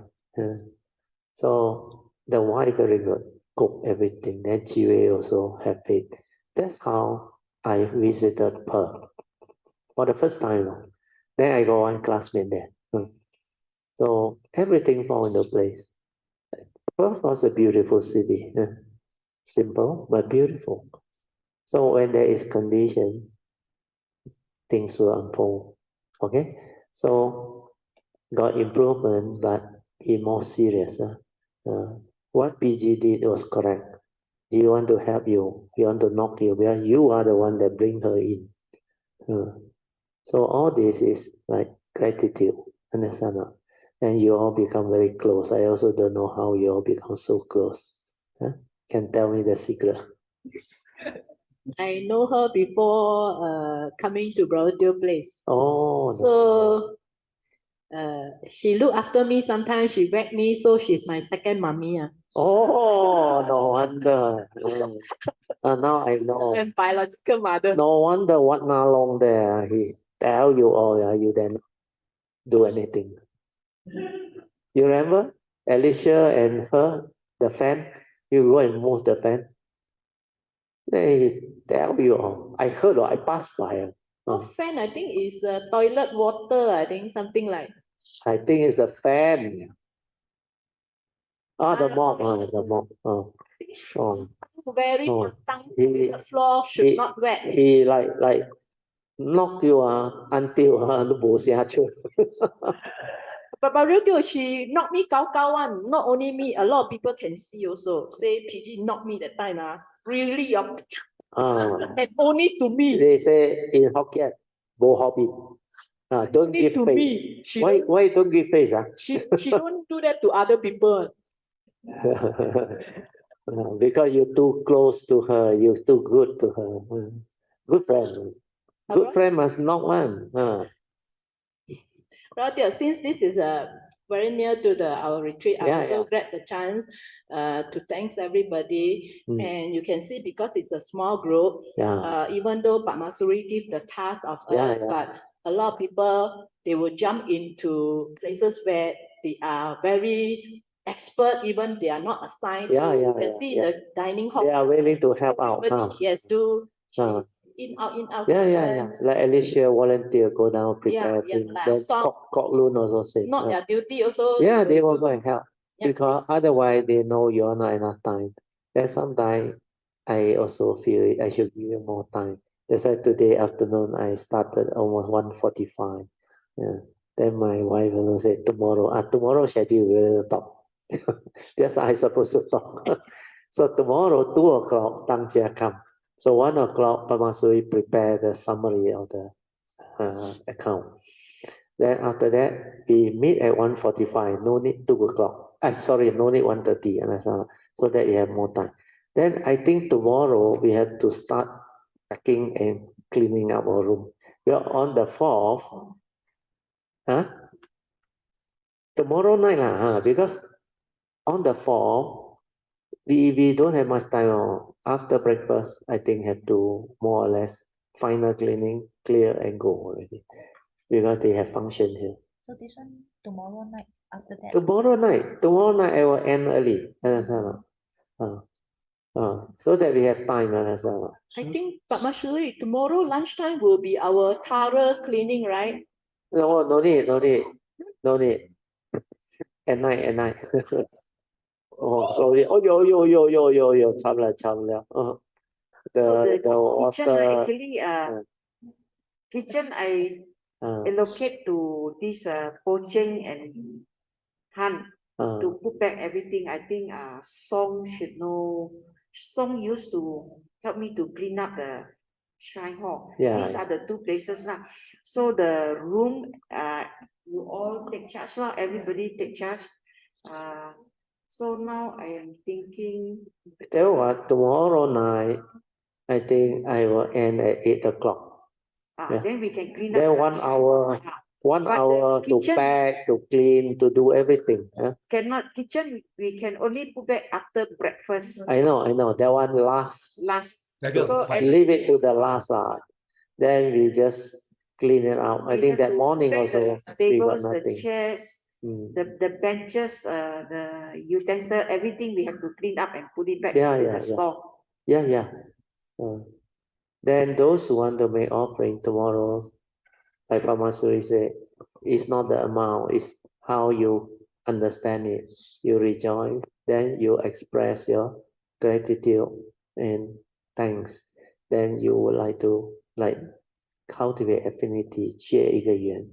So the wife very good, cook everything. Then GA also happy. That's how I visited Perth for the first time. Then I got one classmate there. So everything fall into place. Perth was a beautiful city. Simple but beautiful. So when there is condition, things will unfold. Okay? So got improvement, but be more serious. What PG did was correct. He want to help you. He want to knock you because you are the one that bring her in. So all this is like gratitude. Understand? And you all become very close. I also don't know how you all become so close. Can tell me the secret. I know her before coming to Brother Teo place. Oh, so she look after me. Sometimes she whack me, so she's my second mommy. Oh, no wonder. Now I know. And biological mother. No wonder what not long there he tell you all, you then do anything. You remember Alicia and her, the fan? You go and move the fan. They tell you all. I heard or I passed by. Not fan, I think is toilet water. I think something like. I think it's the fan. The mop. The mop. Very the floor should not wet. He like knock you until nó bổ xa chưa. But Teo, she knocked me cao one. Not only me, a lot of people can see also. Say PG knocked me that time. Really, and only to me. They say in Hokkien, bo hobbit. Don't give to face. Me. Why don't give face? She don't do that to other people. Because you're too close to her, you're too good to her. Good friend. Good friend must knock one. Right, since this is very near to our retreat, I also grab the chance to thanks everybody. And you can see because it's a small group, even though Pak Masuri give the task of us, but a lot of people, they will jump into places where they are very expert, even they are not assigned to. You can see in the dining hall. They are willing to help out. Yes, do in out. Yeah. Like Alicia volunteer go down prepare things. Then Cockloon also say. Not their duty also. Yeah, they will go and help. Because otherwise they know you're not enough time. Then sometimes I also feel I should give you more time. That's why today afternoon I started almost 1:45. Then my wife also said tomorrow schedule will talk. Just I supposed to talk. So tomorrow 2 o'clock Tang Jia come. So 1 o'clock Pamasuri prepare the summary of the account. Then after that we meet at 1:45. No need 2 o'clock. No need 1:30. So that you have more time. Then I think tomorrow we have to start packing and cleaning up our room. We are on the 4th. Tomorrow night because on the 4th we don't have much time. After breakfast, I think have to more or less final cleaning, clear and go already because they have function here. So this one tomorrow night after that. Tomorrow night I will end early. So that we have time. I think, but Masuri, tomorrow lunchtime will be our thorough cleaning, right? No need. At night. Oh, sorry. Oh, yo, 差不了. The kitchen water. actually kitchen I allocate to this poaching and Han to put back everything. I think Song should know. Song used to help me to clean up the shrine hall. These are the two places now. So the room you all take charge now. Everybody take charge. So now I am thinking. Tell what, tomorrow night, I think I will end at 8 o'clock. Then we can clean then up. 1 hour. 1 hour to pack, to clean, to do everything. Cannot kitchen. We can only put back after breakfast. I know. That one last. So leave it to the last. Then we just clean it out. I think that morning also we got tables, the nothing. chairs, The benches, the utensil, everything we have to clean up and put it back Yeah, into yeah, the yeah. store. Yeah. Then those who want to make offering tomorrow, like Pamasuri said, it's not the amount, it's how you understand it. You rejoice, then you express your gratitude and thanks. Then you would like to cultivate affinity, 借一个缘.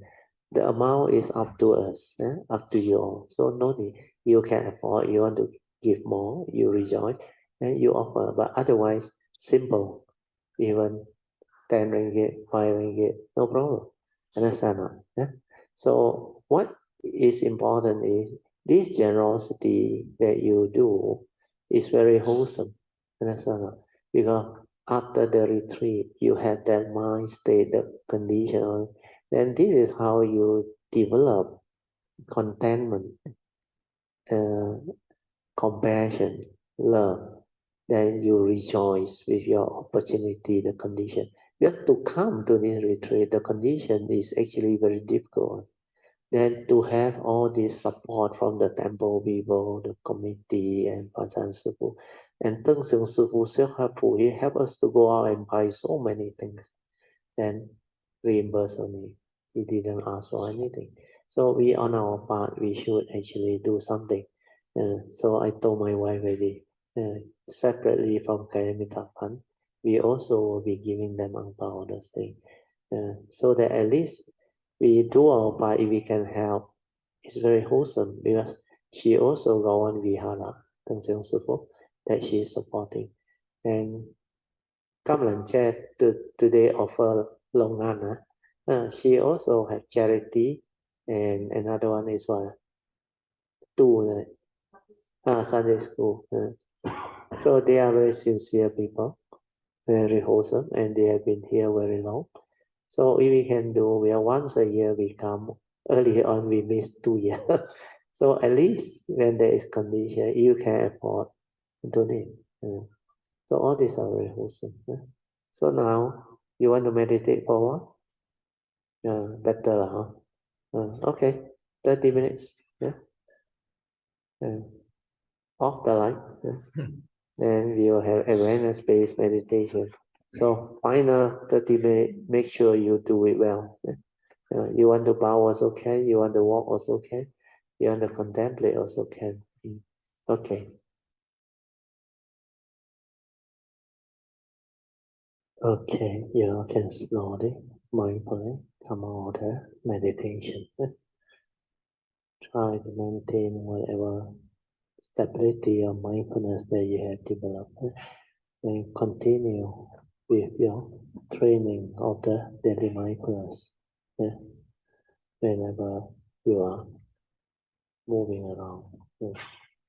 The amount is up to us, up to you all. So no need. You can afford, you want to give more, you rejoice, and you offer. But otherwise, simple. Even 10 ringgit, 5 ringgit, no problem. Understand? So what is important is this generosity that you do is very wholesome. Understand? Because after the retreat, you have that mind state, the condition, then this is how you develop contentment, compassion, love. Then you rejoice with your opportunity, the condition. You have to come to this retreat. The condition is actually very difficult. Then to have all this support from the temple people, the committee, and Pajan Sifu, and Teng Seung Sifu, so helpful. He helped us to go out and buy so many things. Then reimburse only. He didn't ask for anything. So we, on our part, we should actually do something. So I told my wife already, separately from Kayamita Fund, we also will be giving them about the thing. So that at least we do our part if we can help. It's very wholesome because she also got one vihara, Teng Seung Sifu, that she is supporting. And Kamlanche today offer Longan. She also have charity, and another one is what? Two, Sunday school. So they are very sincere people, very wholesome, and they have been here very long. So if we can do, we are once a year we come. Early on we missed 2 years. So at least when there is condition, you can afford to donate. So all these are very wholesome. So now you want to meditate for what? Better, huh? Okay, 30 minutes. Yeah. Off the light. Then we will have awareness-based meditation. So final 30 minutes, make sure you do it well. You want to bow also can, you want to walk also can, you want to contemplate also can. Okay. Okay, you can slowly, mindfully come out of meditation. Try to maintain whatever stability or mindfulness that you have developed, and continue with your training of the daily mindfulness. Whenever you are moving around,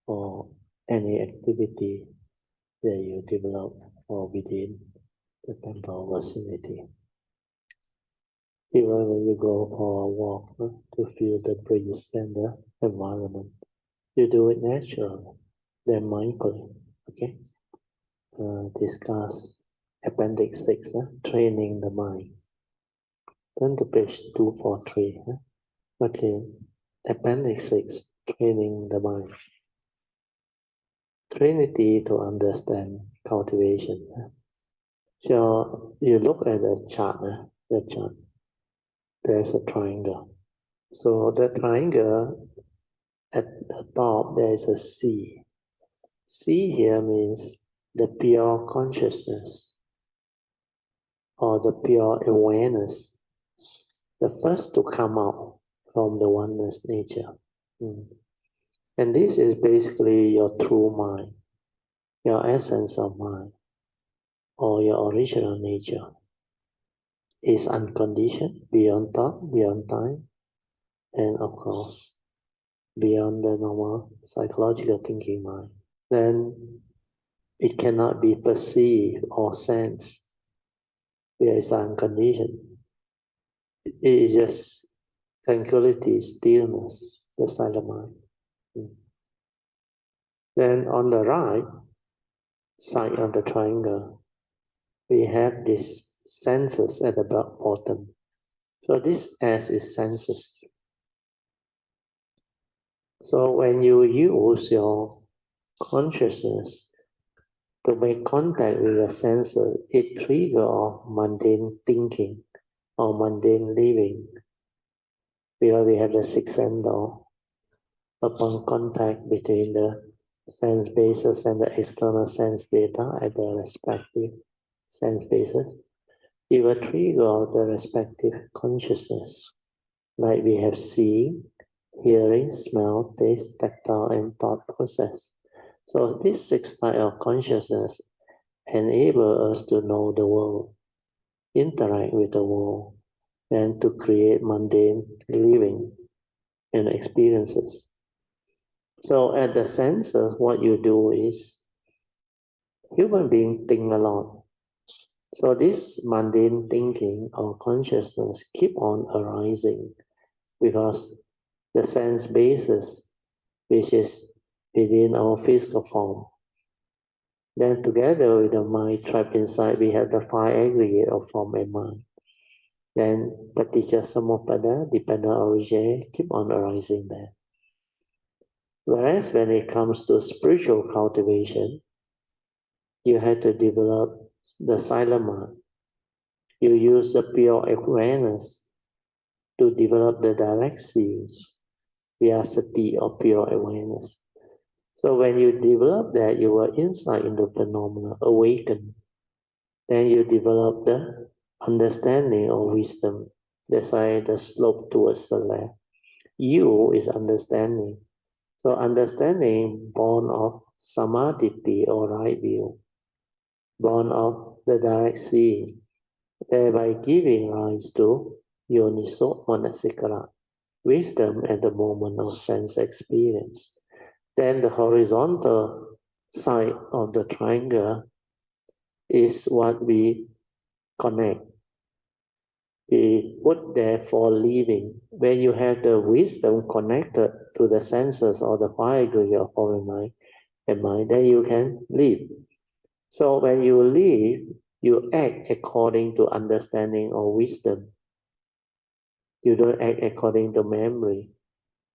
or any activity that you develop or within the temple vicinity. Even when you go for a walk to feel the breeze and the environment, you do it naturally, then mindfully. Okay? Discuss Appendix 6, training the mind. Turn to page 243. Okay, Appendix 6, training the mind. Trinity to understand cultivation. So you look at the chart, there's a triangle. So the triangle at the top, there is a C. C here means the pure consciousness or the pure awareness, the first to come out from the oneness nature. And this is basically your true mind, your essence of mind, or your original nature. Is unconditioned, beyond thought, beyond time, and of course, beyond the normal psychological thinking mind. Then it cannot be perceived or sensed. There is unconditioned. It is just tranquility, stillness, the silent mind. Then on the right side of the triangle, we have these senses at the bottom. So this S is senses. So when you use your consciousness to make contact with the senses, it triggers mundane thinking or mundane living. Because we have the sixth sense door. Upon contact between the sense bases and the external sense data at the respective sense bases, it will trigger the respective consciousness. Like we have seeing, hearing, smell, taste, tactile, and thought process. So this six type of consciousness enable us to know the world, interact with the world, and to create mundane living and experiences. So at the senses, what you do is, human beings think a lot. So this mundane thinking or consciousness keep on arising because the sense basis, which is within our physical form, then together with the mind trapped inside, we have the five aggregate of form and mind. Then paticca samuppada, dependent origin, keep on arising there. Whereas when it comes to spiritual cultivation, you have to develop the silent mind. You use the pure awareness to develop the direct seeing via sati or pure awareness. So when you develop that, you will insight into phenomena, awaken. Then you develop the understanding or wisdom. That's why the slope towards the left. You is understanding. So understanding born of samadhi or right view, born of the direct seeing, thereby giving rise to yoniso manasikara, wisdom at the moment of sense experience. Then the horizontal side of the triangle is what we connect. We put there for living. When you have the wisdom connected to the senses or the five aggregate of foreign mind and mind, then you can live. So when you live, you act according to understanding or wisdom. You don't act according to memory.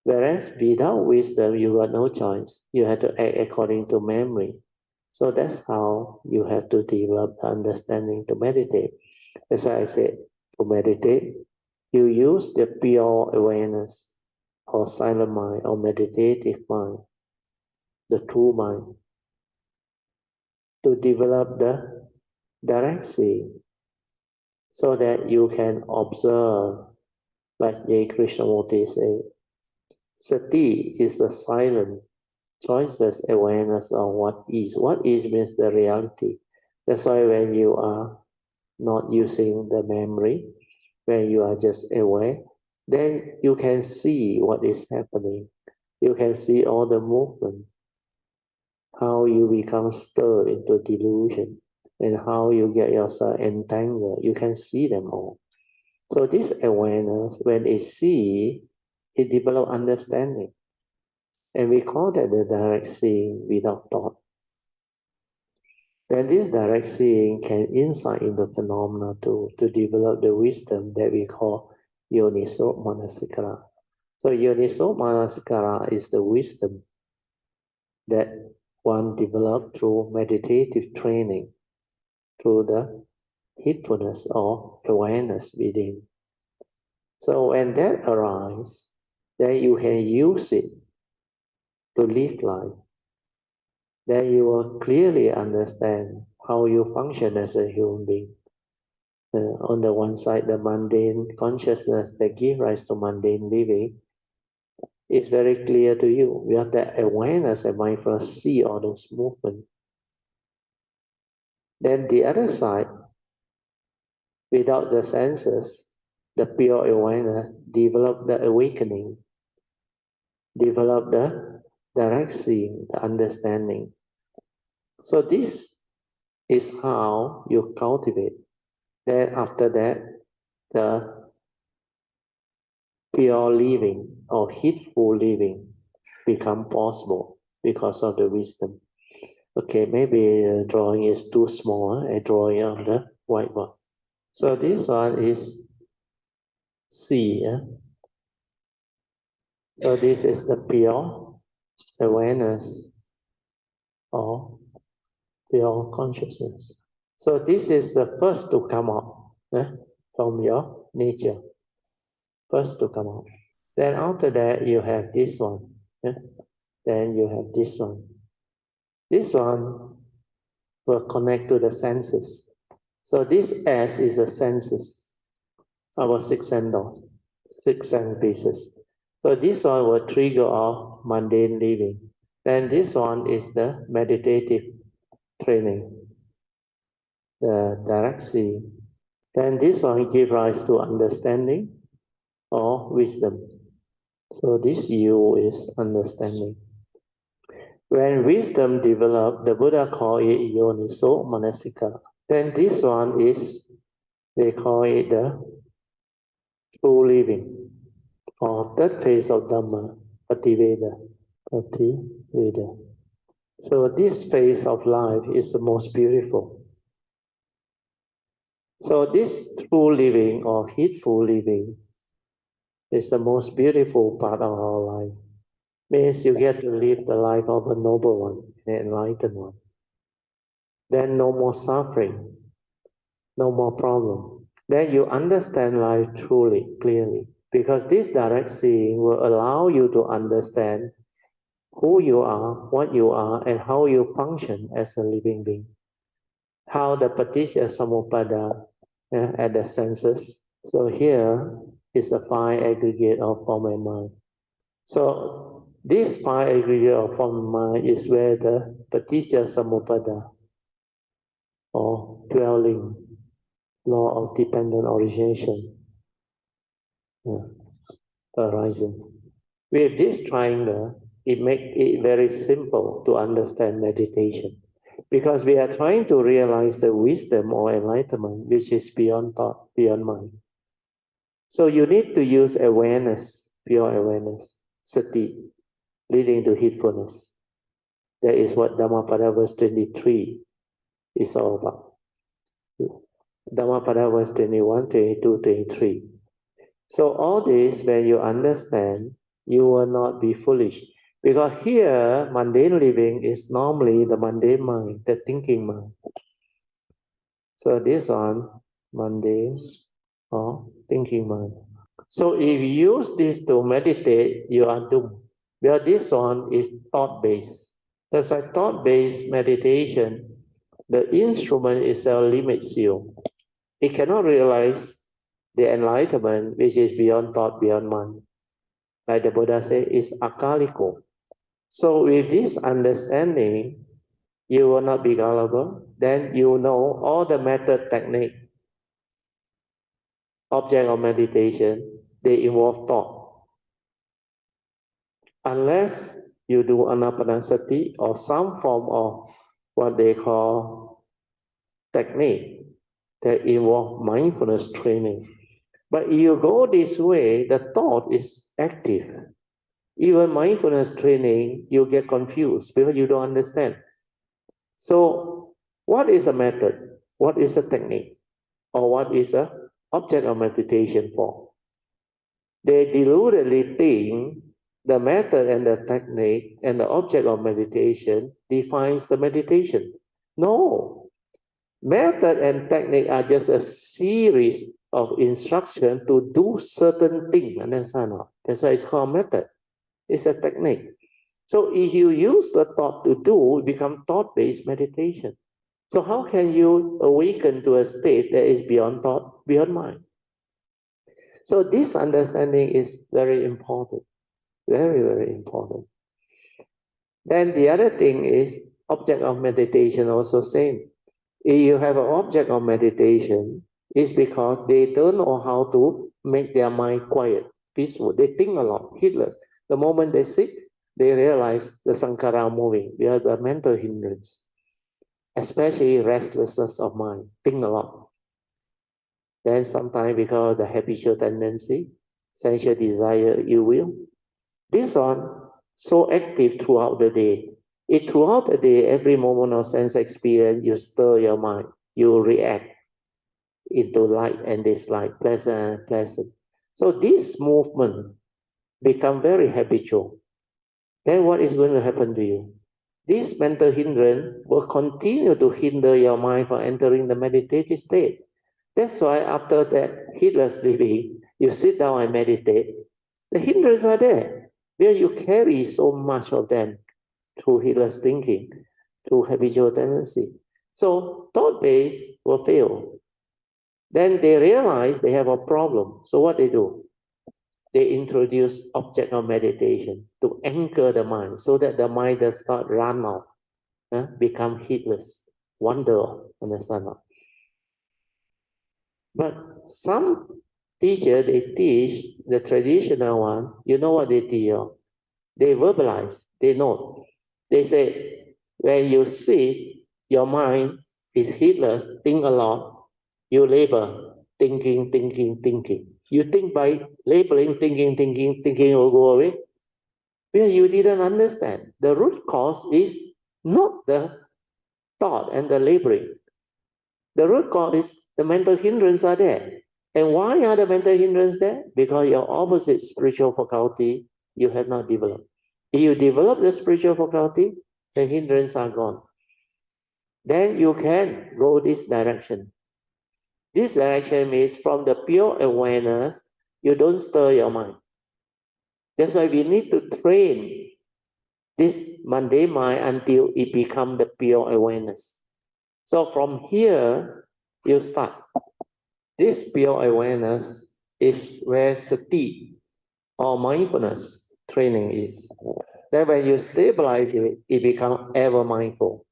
Whereas without wisdom, you got no choice. You have to act according to memory. So that's how you have to develop the understanding to meditate. That's why I said, to meditate, you use the pure awareness or silent mind or meditative mind, the true mind, to develop the direct seeing so that you can observe, like J. Krishnamurti said, sati is the silent, choiceless awareness of what is. What is means the reality. That's why when you are not using the memory, when you are just aware, then you can see what is happening. You can see all the movement, how you become stirred into delusion, and how you get yourself entangled. You can see them all. So this awareness, when it see, it develop understanding. And we call that the direct seeing without thought. Then this direct seeing can insight into phenomena to develop the wisdom that we call yoniso manasikara. So yoniso manasikara is the wisdom that one developed through meditative training, through the heedfulness or awareness within. So when that arises, then you can use it to live life. Then you will clearly understand how you function as a human being. On the one side, the mundane consciousness that gives rise to mundane living is very clear to you. We have that awareness and mindfulness see all those movements. Then the other side, without the senses, the pure awareness, develop the awakening, develop the direct seeing, the understanding. So this is how you cultivate. Then after that, the pure living or heedful living become possible because of the wisdom. Okay, maybe the drawing is too small, a drawing on the whiteboard. So this one is C. So this is the pure awareness or pure consciousness. So this is the first to come out from your nature. First to come out. Then after that you have this one. Then you have this one. This one will connect to the senses. So this S is the senses, our six sense bases. So this one will trigger our mundane living. Then this one is the meditative training, the direct seeing. Then this one gives rise to understanding or wisdom. So this U is understanding. When wisdom developed, the Buddha called it Yoniso Manasika. Then this one is, they call it the true living, or third phase of Dhamma, Pativeda. Pativeda. So this phase of life is the most beautiful. So this true living or heedful living is the most beautiful part of our life. Means you get to live the life of a noble one, an enlightened one. Then no more suffering, no more problem. Then you understand life truly, clearly. Because this direct seeing will allow you to understand who you are, what you are, and how you function as a living being. How the paticca samuppada at the senses. So here is the five aggregate of form and mind. So this five aggregate of form and mind is where the paticca samuppada or dwelling, law of dependent origination arising. With this triangle, it makes it very simple to understand meditation. Because we are trying to realize the wisdom or enlightenment which is beyond thought, beyond mind. So you need to use awareness, pure awareness, sati, leading to heedfulness. That is what Dhammapada verse 23 is all about. Dhammapada verse 21, 22, 23. So all this, when you understand, you will not be foolish. Because here, mundane living is normally the mundane mind, the thinking mind. So this one, mundane or thinking mind. So if you use this to meditate, you are doomed. Because this one is thought-based. That's why thought-based meditation, the instrument itself limits you. It cannot realize the enlightenment which is beyond thought, beyond mind. Like the Buddha said, is akaliko. So with this understanding, you will not be gullible. Then you know all the method, technique, object of meditation, they involve thought. Unless you do anapanasati or some form of what they call technique that involve mindfulness training. But if you go this way, the thought is active. Even mindfulness training, you get confused because you don't understand. So what is a method? What is a technique? Or what is an object of meditation for? They deludedly think the method and the technique and the object of meditation defines the meditation. No. Method and technique are just a series of instructions to do certain things. Understand? That's why it's called method. It's a technique. So if you use the thought to do, it becomes thought-based meditation. So how can you awaken to a state that is beyond thought, beyond mind? So this understanding is very important. Very, very important. Then the other thing is object of meditation also same. If you have an object of meditation, it's because they don't know how to make their mind quiet, peaceful. They think a lot, heedless. The moment they sit, they realize the sankhara moving. They are the mental hindrance, especially restlessness of mind, think a lot. Then sometimes because of the habitual tendency, sensual desire, ill will, this one so active throughout the day. Throughout the day, every moment of sense experience, you stir your mind, you react into like and dislike, pleasant and unpleasant. So this movement become very habitual. Then what is going to happen to you? This mental hindrance will continue to hinder your mind from entering the meditative state. That's why after that heedless living, you sit down and meditate. The hindrances are there, where you carry so much of them through heedless thinking, through habitual tendency. So thought base will fail. Then they realize they have a problem. So what they do? They introduce object of meditation to anchor the mind so that the mind does not run out, become heedless, wander off, understand? But some teacher, they teach the traditional one, you know what they teach? They verbalize, they know. They say, when you see your mind is heedless, think a lot, you label, thinking, thinking, thinking. You think by labeling, thinking, thinking, thinking will go away. Well, you didn't understand. The root cause is not the thought and the labeling. The root cause is the mental hindrance are there. And why are the mental hindrance there? Because your opposite spiritual faculty you have not developed. If you develop the spiritual faculty, the hindrance are gone. Then you can go this direction. This direction means from the pure awareness, you don't stir your mind. That's why we need to train this mundane mind until it becomes the pure awareness. So from here, you start. This pure awareness is where sati or mindfulness training is. Then when you stabilize it, it becomes ever mindful.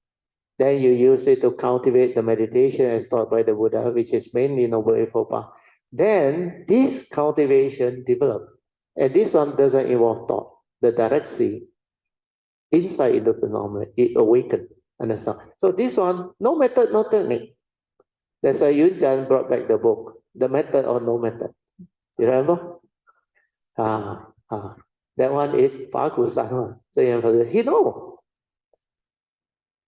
Then you use it to cultivate the meditation as taught by the Buddha, which is mainly Noble Eightfold Path. Then this cultivation develops. And this one doesn't involve thought. The direct seeing, insight into phenomena, it awakens. Understand? So this one, no method, no technique. That's why Yun Chan brought back the book, The Method or No Method. You remember? That one is Fakusan. So he knows.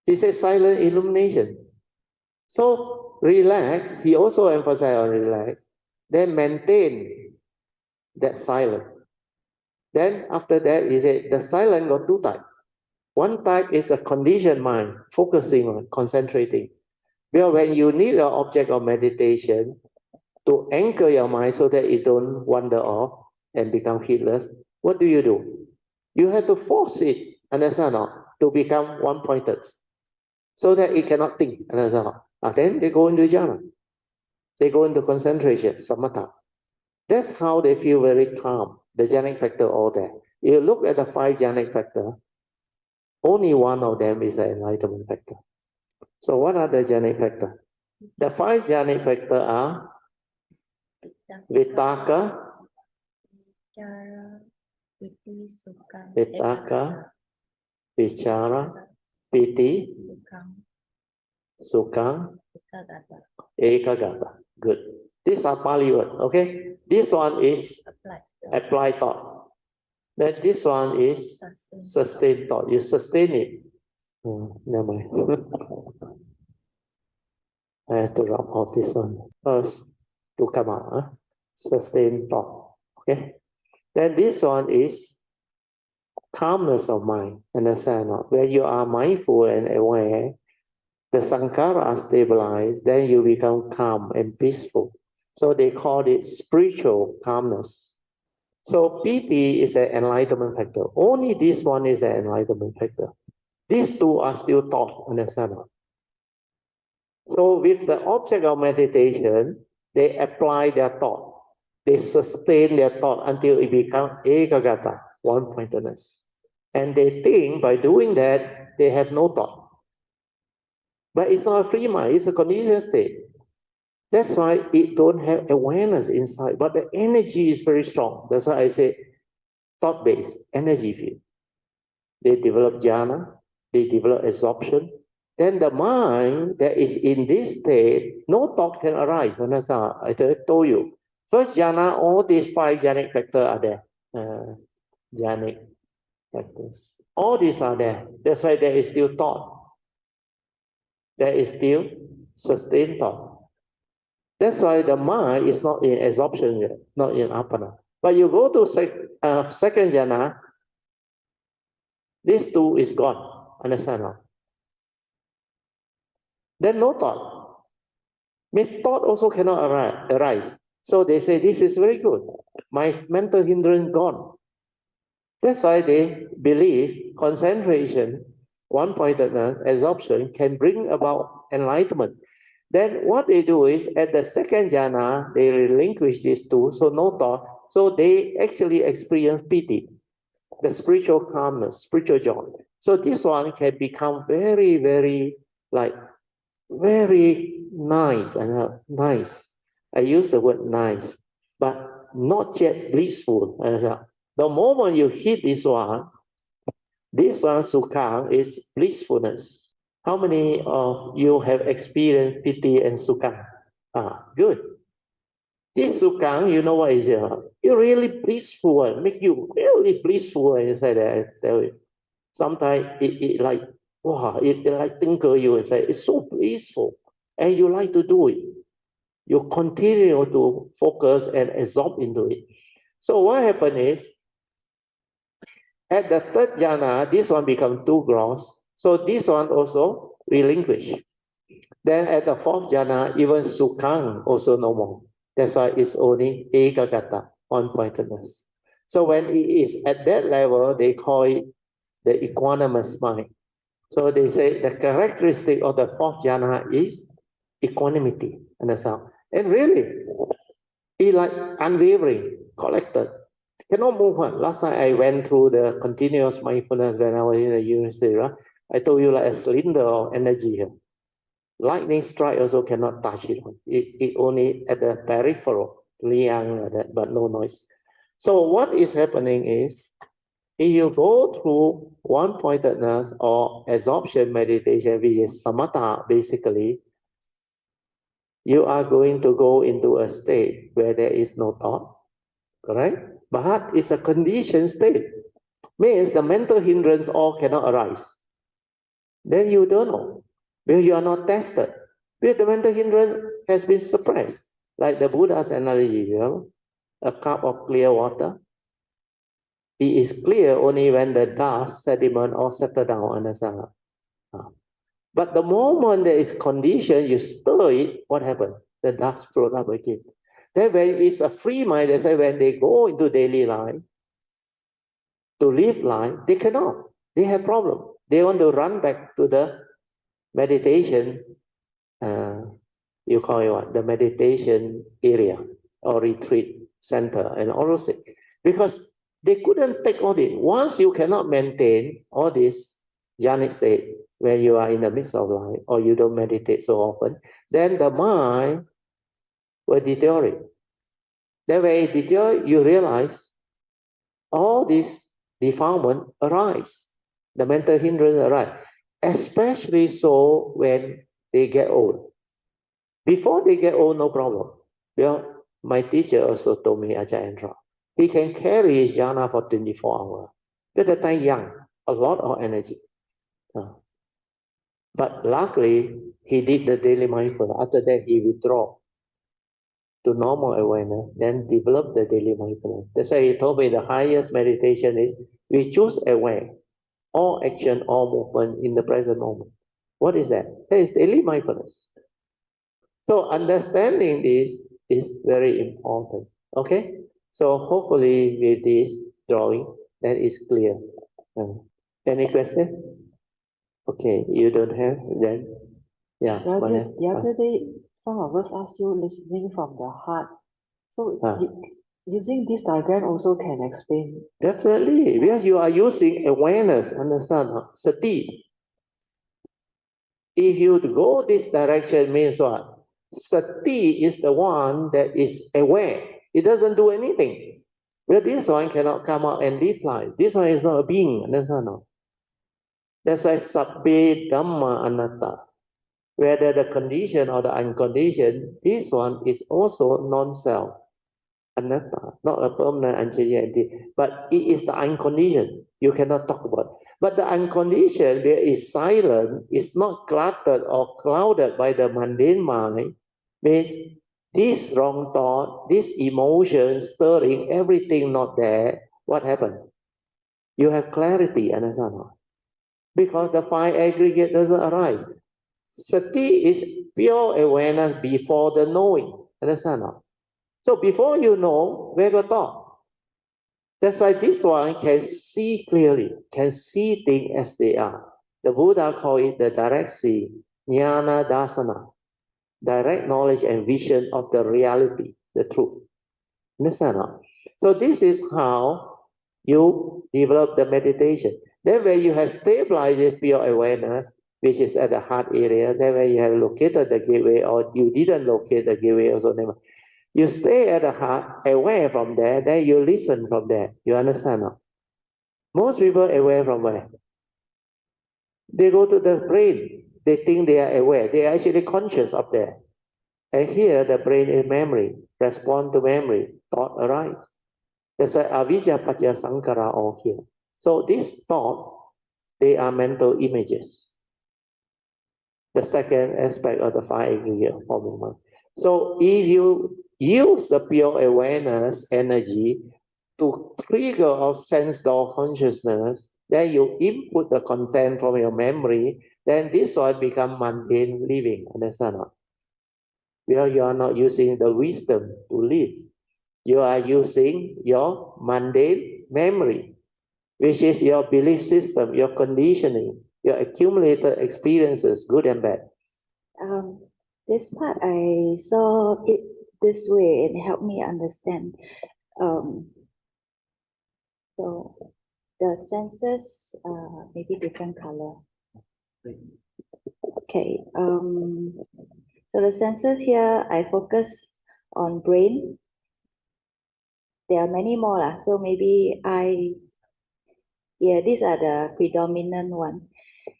He said silent illumination. So relax. He also emphasized on relax. Then maintain that silence. Then after that, he said the silence got two types. One type is a conditioned mind, focusing on, concentrating. Well, when you need an object of meditation to anchor your mind so that it don't wander off and become heedless, what do? You have to force it, understand, to become one-pointed, so that it cannot think, understand? Then they go into jhana. They go into concentration, samatha. That's how they feel very calm. The jhanic factor all there. You look at the 5 jhanic factor, only one of them is an enlightenment factor. So what are the jhanic factor? The 5 jhanic factor are vitaka, vichara, piti, sukhang, ekagata. Good. These are Pali words, okay? This one is applied thought. Then this one is sustained thought. You sustain it. Never mind. I have to rub out this one first to come out. Sustained thought. Okay. Then this one is calmness of mind. Understand? Where you are mindful and aware, the sankhara are stabilized, then you become calm and peaceful. So they call it spiritual calmness. So piti is an enlightenment factor. Only this one is an enlightenment factor. These two are still thought, understand? So with the object of meditation, they apply their thought. They sustain their thought until it becomes ekagata, one-pointedness. And they think by doing that, they have no thought. But it's not a free mind, it's a conditioned state. That's why it don't have awareness inside, but the energy is very strong. That's why I say thought-based, energy field. They develop jhana, they develop absorption. Then the mind that is in this state, no thought can arise. I told you. First jhana, all these 5 jhanic factors are there. Jhanic factors. All these are there. That's why there is still thought. There is still sustained thought. That's why the mind is not in absorption yet, not in appana. But you go to second jhana, this two is gone. Understand? No? Then no thought. Means thought also cannot arise. So they say, this is very good. My mental hindrance gone. That's why they believe concentration, one-pointedness, absorption can bring about enlightenment. Then what they do is, at the second jhana, they relinquish these two, so no thought. So they actually experience piti, the spiritual calmness, spiritual joy. So this one can become very, very, very nice and nice. I use the word nice, but not yet blissful. The moment you hit this one sukha is blissfulness. How many of you have experienced piti and sukha? Good. This sukha, you know what is it? It's really blissful, make you really blissful inside that. I tell you. Sometimes it like, wow, it like tinkle you and say, it's so blissful. And you like to do it. You continue to focus and absorb into it. So what happened is, at the third jhana, this one becomes too gross. So this one also relinquish. Then at the fourth jhana, even sukhang also no more. That's why it's only ekagata, one-pointedness. So when it is at that level, they call it the equanimous mind. So they say the characteristic of the fourth jhana is equanimity. Understand? And really, it's like unwavering, collected. Cannot move on. Last time I went through the continuous mindfulness when I was in the university, right? I told you like a cylinder of energy here. Lightning strike also cannot touch it. It only at the peripheral, liang like that, but no noise. So what is happening is, if you go through one-pointedness or absorption meditation, which is samatha, basically, you are going to go into a state where there is no thought, correct? But it's a conditioned state. Means the mental hindrance all cannot arise. Then you don't know, because you are not tested. Because the mental hindrance has been suppressed. Like the Buddha's analogy, you know, a cup of clear water. It is clear only when the dust, sediment, all settle down on the sun. But the moment there is condition, you stir it, what happens? The dust float up again. Then when it's a free mind, they say when they go into daily life, to live life, they cannot. They have problem. They want to run back to the meditation, you call it what? The meditation area or retreat center and all those things. Because they couldn't take all this. Once you cannot maintain all this jhanic state, when you are in the midst of life or you don't meditate so often, then the mind will deteriorate. Then when it deteriorates, you realize all this defilement arise. The mental hindrance arise. Especially so when they get old. Before they get old, no problem. Well, my teacher also told me, Ajahn Andra, he can carry his jhana for 24 hours. At the time young, a lot of energy. But luckily, he did the daily mindfulness. After that, he withdrew to normal awareness, then develop the daily mindfulness. That's why he told me the highest meditation is we choose aware, all action, all movement in the present moment. What is that? That is daily mindfulness. So understanding this is very important. Okay? So hopefully with this drawing, that is clear. Any question? Okay, you don't have, then yeah. The other day, some of us asked you listening from the heart. So using this diagram also can explain. Definitely, because you are using awareness, understand? Sati. If you go this direction, means what? Sati is the one that is aware. It doesn't do anything. Well, this one cannot come out and live life. This one is not a being, understand? That's why sabbe dhamma anatta. Whether the condition or the unconditioned, this one is also non-self. Anatta, not a permanent unchanging entity, but it is the unconditioned. You cannot talk about. But the unconditioned, there is silent, is not cluttered or clouded by the mundane mind, means this wrong thought, this emotion, stirring, everything not there, what happened? You have clarity, understand? Because the five aggregate doesn't arise. Sati is pure awareness before the knowing, understand? So before you know, where got thought? That's why this one can see clearly, can see things as they are. The Buddha called it the direct see, jnana dasana, direct knowledge and vision of the reality, the truth. Understand? So this is how you develop the meditation. Then when you have stabilized pure awareness, which is at the heart area, then when you have located the gateway or you didn't locate the gateway also never. You stay at the heart, aware from there, then you listen from there. You understand? Most people aware from where? They go to the brain. They think they are aware. They are actually conscious of that. And here the brain is memory. Respond to memory. Thought arise. That's why avijja paccaya sankhara all here. So this thought, they are mental images. The second aspect of the five aggregate formula. So if you use the pure awareness energy to trigger our sense door consciousness, then you input the content from your memory, then this one become mundane living. Understand? Well, you are not using the wisdom to live. You are using your mundane memory, which is your belief system, your conditioning, your accumulated experiences, good and bad. This part I saw it this way. It helped me understand. So the senses, maybe different color. Okay. So the senses here, I focus on brain. There are many more lah. So maybe these are the predominant one.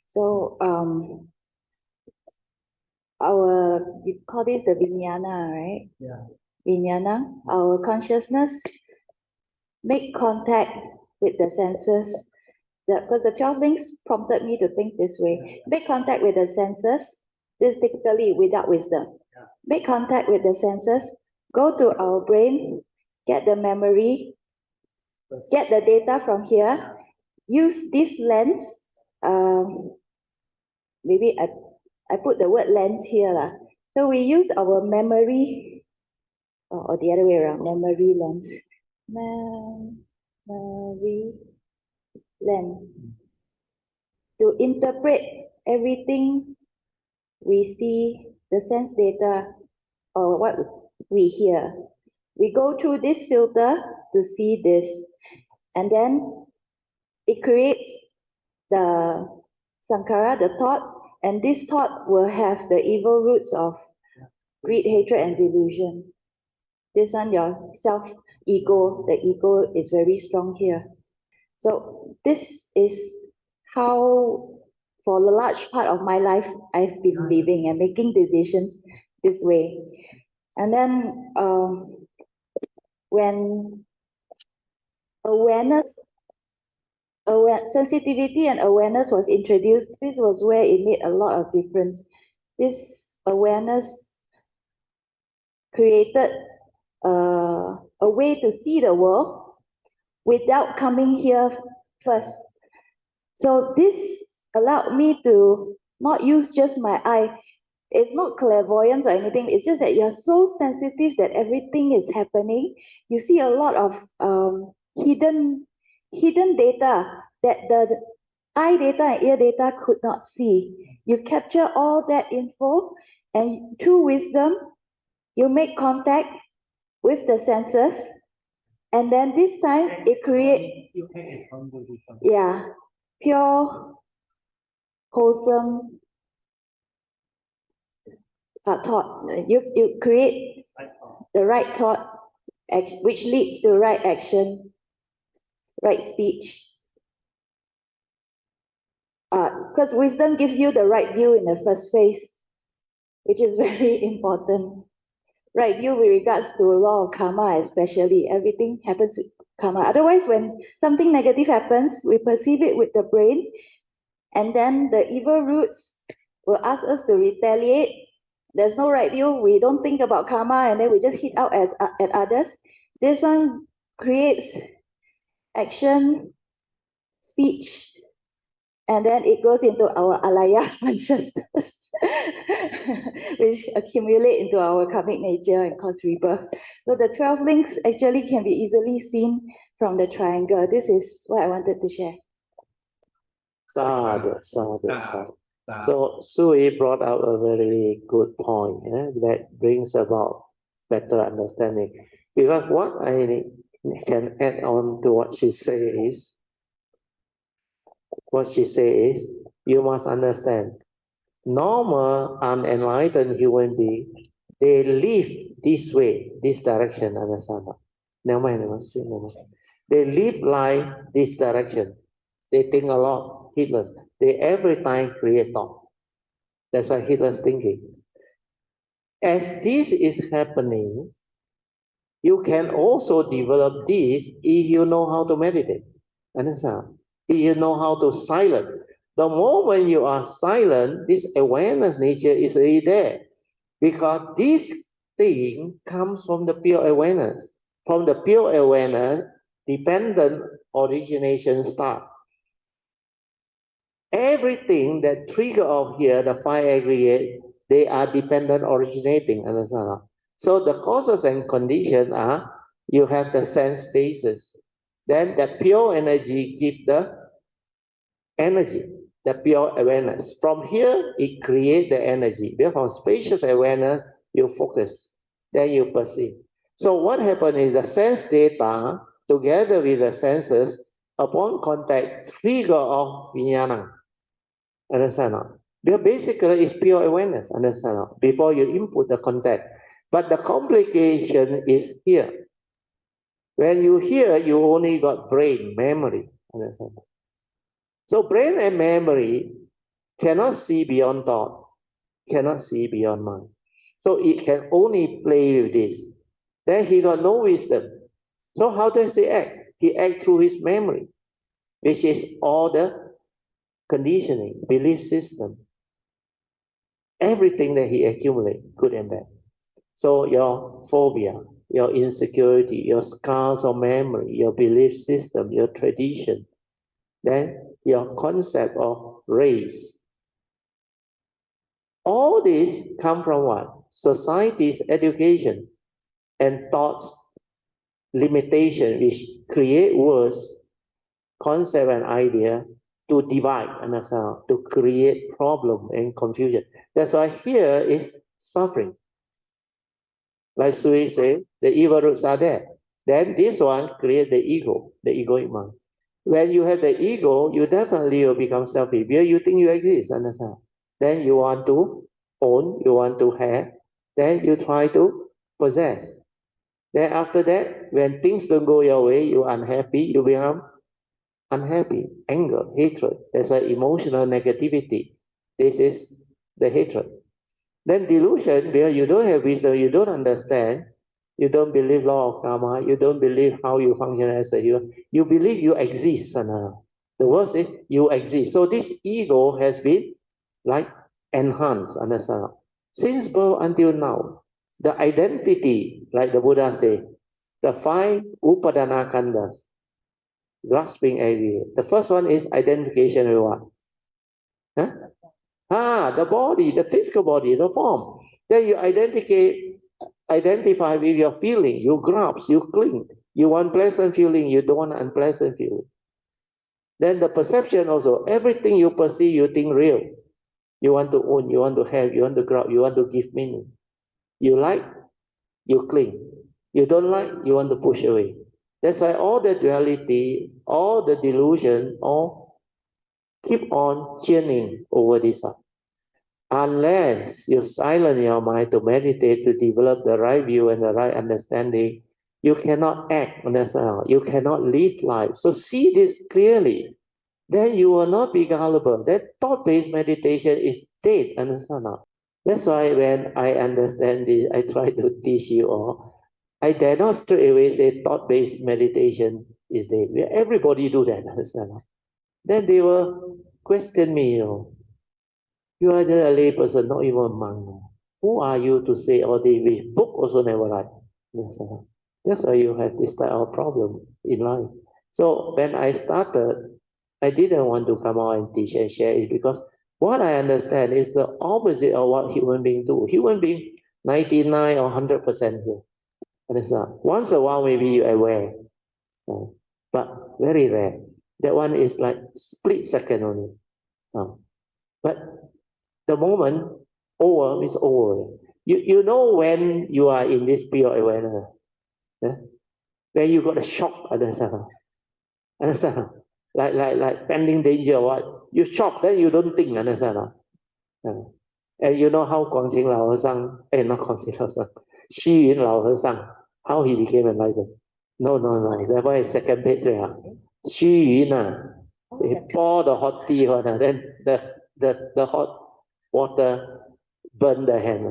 So we call this the vijnana, right? Yeah. Vijnana, our consciousness make contact with the senses. Because the 12 links prompted me to think this way. Make contact with the senses, this typically without wisdom. Yeah. Make contact with the senses, go to our brain, get the memory, get the data from here, use this lens. Maybe I put the word lens here lah. So we use our memory, or the other way around, memory lens. Memory lens to interpret everything we see, the sense data, or what we hear. We go through this filter to see this, and then it creates the sankhara, the thought, and this thought will have the evil roots of greed, hatred, and delusion. This one, your self-ego, the ego is very strong here. So this is how, for a large part of my life, I've been living and making decisions this way. And then when sensitivity and awareness was introduced, this was where it made a lot of difference. This awareness created a way to see the world without coming here first. So this allowed me to not use just my eye. It's not clairvoyance or anything. It's just that you're so sensitive that everything is happening. You see a lot of hidden data that the eye data and ear data could not see. You capture all that info, and through wisdom, you make contact with the senses, and then this time it creates pure, wholesome thought. You create the right thought, which leads to right action, right speech. Because wisdom gives you the right view in the first phase, which is very important. Right view with regards to law of karma, especially. Everything happens with karma. Otherwise, when something negative happens, we perceive it with the brain, and then the evil roots will ask us to retaliate, There's no right view. We don't think about karma and then we just hit out at others. This one creates action, speech, and then it goes into our alaya consciousness, which accumulate into our karmic nature and cause rebirth. So the 12 links actually can be easily seen from the triangle. This is what I wanted to share. Sadhu, sadhu, sadhu. So Sui brought out a very good point that brings about better understanding. Because what I can add on to what she says, you must understand, normal unenlightened human being, they live this way, this direction, understand? Never mind. They live like this direction. They think a lot, heedless. They every time create thought. That's why heedless thinking. As this is happening, you can also develop this if you know how to meditate. Understand? If you know how to silence. The moment you are silent, this awareness nature is already there. Because this thing comes from the pure awareness. From the pure awareness, dependent origination starts. Everything that trigger off here, the five aggregate, they are dependent originating, understand? So the causes and conditions are, you have the sense basis. Then the pure energy gives the energy, the pure awareness. From here, it creates the energy. Therefore, spacious awareness, you focus, then you perceive. So what happens is the sense data, together with the senses, upon contact, trigger off vijnana. Understand? Because basically it's pure awareness, understand? Before you input the contact. But the complication is here. When you hear, you only got brain, memory, understand? So brain and memory cannot see beyond thought, cannot see beyond mind. So it can only play with this. Then he got no wisdom. So how does he act? He acts through his memory, which is all the conditioning, belief system. Everything that he accumulates, good and bad. So your phobia, your insecurity, your scars of memory, your belief system, your tradition, then your concept of race. All this come from what? Society's education and thoughts limitation, which create words, concept and idea to divide, understand, to create problem and confusion. That's why here is suffering. Like Sui said, the evil roots are there. Then this one creates the ego, the egoic mind. When you have the ego, you definitely will become selfish. Because you think you exist, understand? Then you want to own, you want to have, then you try to possess. Then after that, when things don't go your way, you're unhappy, you become unhappy, anger, hatred. That's why emotional negativity. This is the hatred. Then delusion, where you don't have wisdom, you don't understand, you don't believe law of karma, you don't believe how you function as a human, you believe you exist. The word is you exist. So this ego has been like enhanced, understand? Since birth until now, the identity, like the Buddha said, the five upadana khandhas, grasping everywhere. The first one is identification with what? Huh? The body, the physical body, the form. Then you identify with your feeling. You grasp, you cling. You want pleasant feeling, you don't want unpleasant feeling. Then the perception also, everything you perceive, you think real. You want to own, you want to have, you want to grasp, you want to give meaning. You like, you cling. You don't like, you want to push away. That's why all the duality, all the delusion, all keep on churning over this up. Unless you silence your mind to meditate, to develop the right view and the right understanding, you cannot act, understand? You cannot live life. So see this clearly. Then you will not be gullible. That thought-based meditation is dead, understand? That's why when I understand this, I try to teach you all. I dare not straight away say thought-based meditation is dead. Everybody do that, understand? Then they will question me, you are just a lay person, not even a monk. Who are you to say all this? With book also never write. That's why you have this type of problem in life. So when I started, I didn't want to come out and teach and share it because what I understand is the opposite of what human beings do. Human being 99 or 100% here. Understand? Once a while maybe you're aware, but very rare. That one is like split second only. But the moment over is over. You know when you are in this pure awareness, where you got a shock, understand? Like pending danger or what? You shock, then you don't think, understand? And you know how Guangxing Lao和尚, not Guangxing Lao和尚, Xu Yun Lao和尚, how he became enlightened? No, that one is second patriarch. Xu Yun, they pour the hot tea on, then the hot water burn the hand.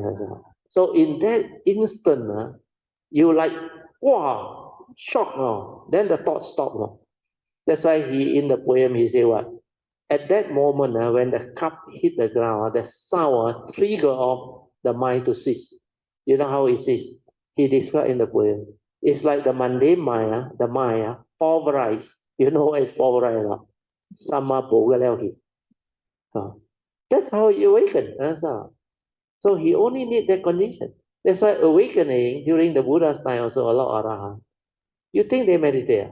So in that instant, you like, wow, shock, no? Then the thought stop. No? That's why he, in the poem, he say what? At that moment, when the cup hit the ground, the sound trigger off the mind to cease. You know how it cease? He described in the poem. It's like the mundane mind, the mind, pulverized. You know what is pulverized? Sama That's how he awakened. So he only need that condition. That's why awakening during the Buddha's time also a lot of arahant. You think they meditate?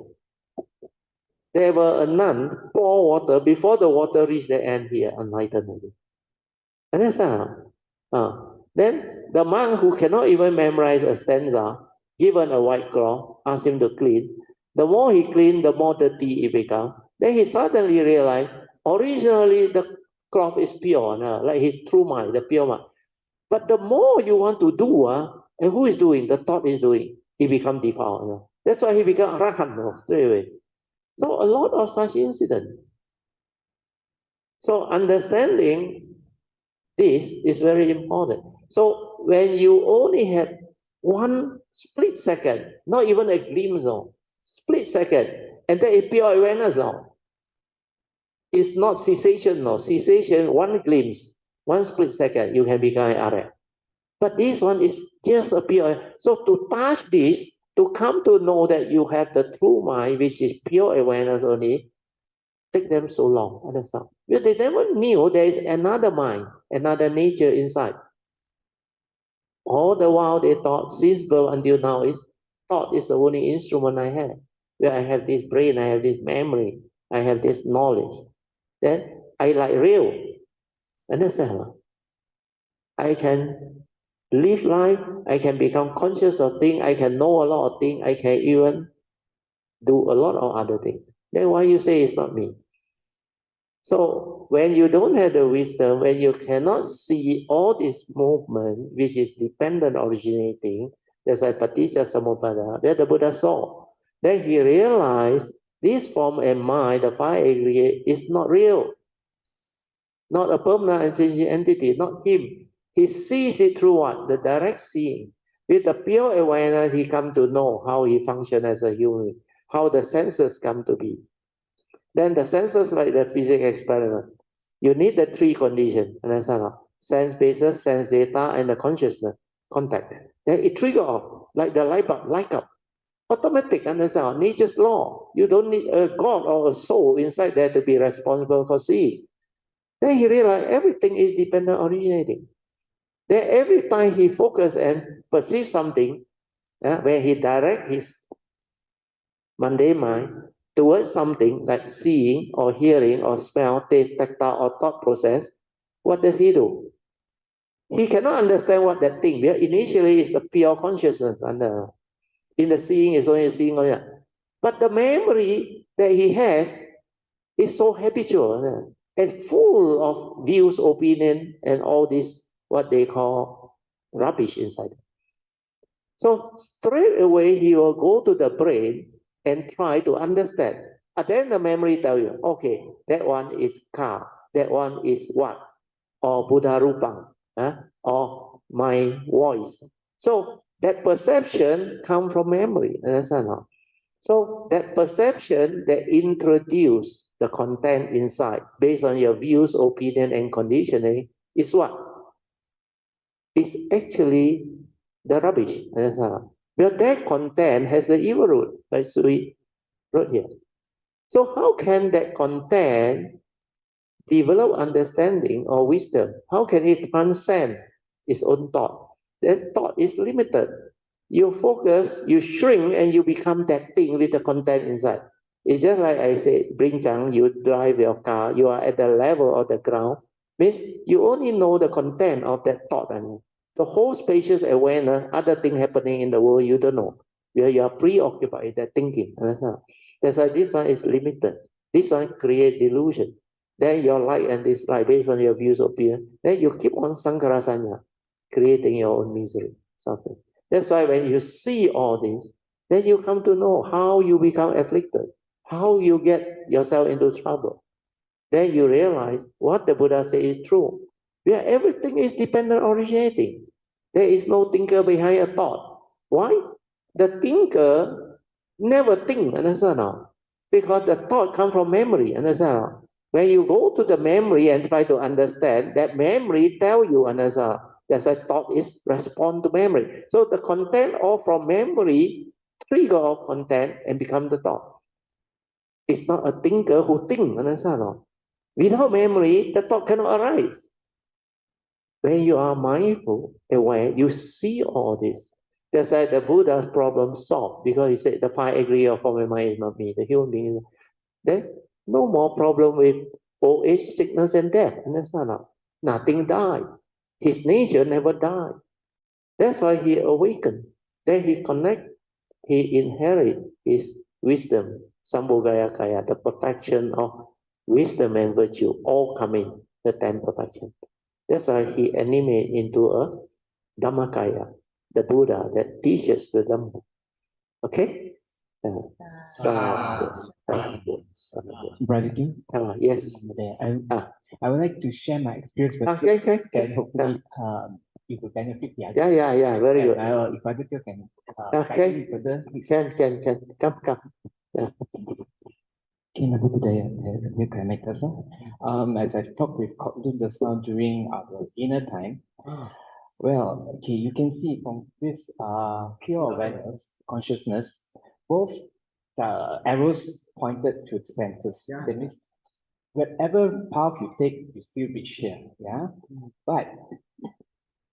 There were a nun pour water before the water reached the end here, enlightened already. Understand? Then the monk who cannot even memorize a stanza, given a white cloth, ask him to clean. The more he cleaned, the more dirty it became. Then he suddenly realized, originally the cloth is pure, like his true mind, the pure mind. But the more you want to do, and who is doing? The thought is doing. He becomes defiled. That's why he becomes arahant straight away. So a lot of such incidents. So understanding this is very important. So when you only have one split second, not even a glimpse of, split second, and that is pure awareness of. It's not cessation, no. Cessation, one glimpse, one split second, you can become an arahant. But this one is just a pure. So to touch this, to come to know that you have the true mind, which is pure awareness only, take them so long. Understand? Because they never knew there is another mind, another nature inside. All the while they thought, since birth until now, thought is the only instrument I have. Where I have this brain, I have this memory, I have this knowledge. Then I like real. Understand? I can live life, I can become conscious of things, I can know a lot of things, I can even do a lot of other things. Then why you say it's not me? So when you don't have the wisdom, when you cannot see all this movement, which is dependent originating, that's like Paticca Samuppada, where the Buddha saw. Then he realized this form and mind, the five aggregate, is not real. Not a permanent and changing entity, not him. He sees it through what? The direct seeing. With the pure awareness, he come to know how he functions as a human, how the senses come to be. Then the senses, like the physics experiment, you need the three conditions. Understand? Sense basis, sense data, and the consciousness contact. Then it trigger off, like the light bulb, light up. Automatic, understand? Nature's law. You don't need a God or a soul inside there to be responsible for seeing. Then he realized everything is dependent originating. Then every time he focus and perceive something, where he direct his mundane mind towards something like seeing or hearing or smell, taste, tactile or thought process, what does he do? He cannot understand what that thing, because initially it's the pure consciousness, and in the seeing is only seeing only. But the memory that he has is so habitual and full of views, opinion, and all this, what they call rubbish inside. So straight away, he will go to the brain and try to understand. And then the memory tell you, okay, that one is car, that one is what? Or Buddha Rupang, or my voice. So that perception comes from memory, understand? So that perception that introduce the content inside based on your views, opinion, and conditioning is what? is actually the rubbish. But that content has the evil root, like Sui wrote here. So how can that content develop understanding or wisdom? How can it transcend its own thought? That thought is limited. You focus, you shrink, and you become that thing with the content inside. It's just like I said, Brinjang, you drive your car, you are at the level of the ground, means you only know the content of that thought. And the whole spacious awareness, other thing happening in the world, you don't know. You are preoccupied with that thinking. That's why this one is limited. This one creates delusion. Then your like and dislike based on your views appear. Then you keep on sankarasanya, creating your own misery, suffering. That's why when you see all this, then you come to know how you become afflicted, how you get yourself into trouble. Then you realize what the Buddha says is true. Where everything is dependent originating. There is no thinker behind a thought. Why? The thinker never think, understand now? Because the thought comes from memory, understand now? When you go to the memory and try to understand, that memory tell you, understand? That's why thought is respond to memory. So the content all from memory trigger of content and become the thought. It's not a thinker who think, understand now? Without memory, the thought cannot arise. When you are mindful, aware, you see all this. That's why the Buddha's problem solved, because he said the 5 aggregate of form and mind is not me, the human being. Then no more problem with old age, sickness, and death. Understand now? Nothing died. His nature never died. That's why he awakened. Then he connect, he inherit his wisdom, Sambhogaya Kaya, the perfection of wisdom and virtue, all coming, the 10 perfection. That's why he animate into a Dhammakaya, the Buddha that teaches the Dhamma. Okay? Brother King, Yes. I would like to share my experience with you, Okay. and hopefully it will benefit the others. Yeah. Very good. If Brother King can Okay. guide me further. Can. Come. Kinabu budaya new connectors. As I've talked with Cotlin just now during our inner time, well, okay, you can see from this pure awareness, consciousness, both arrows pointed to its senses. That means whatever path you take, you still reach here. Yeah, but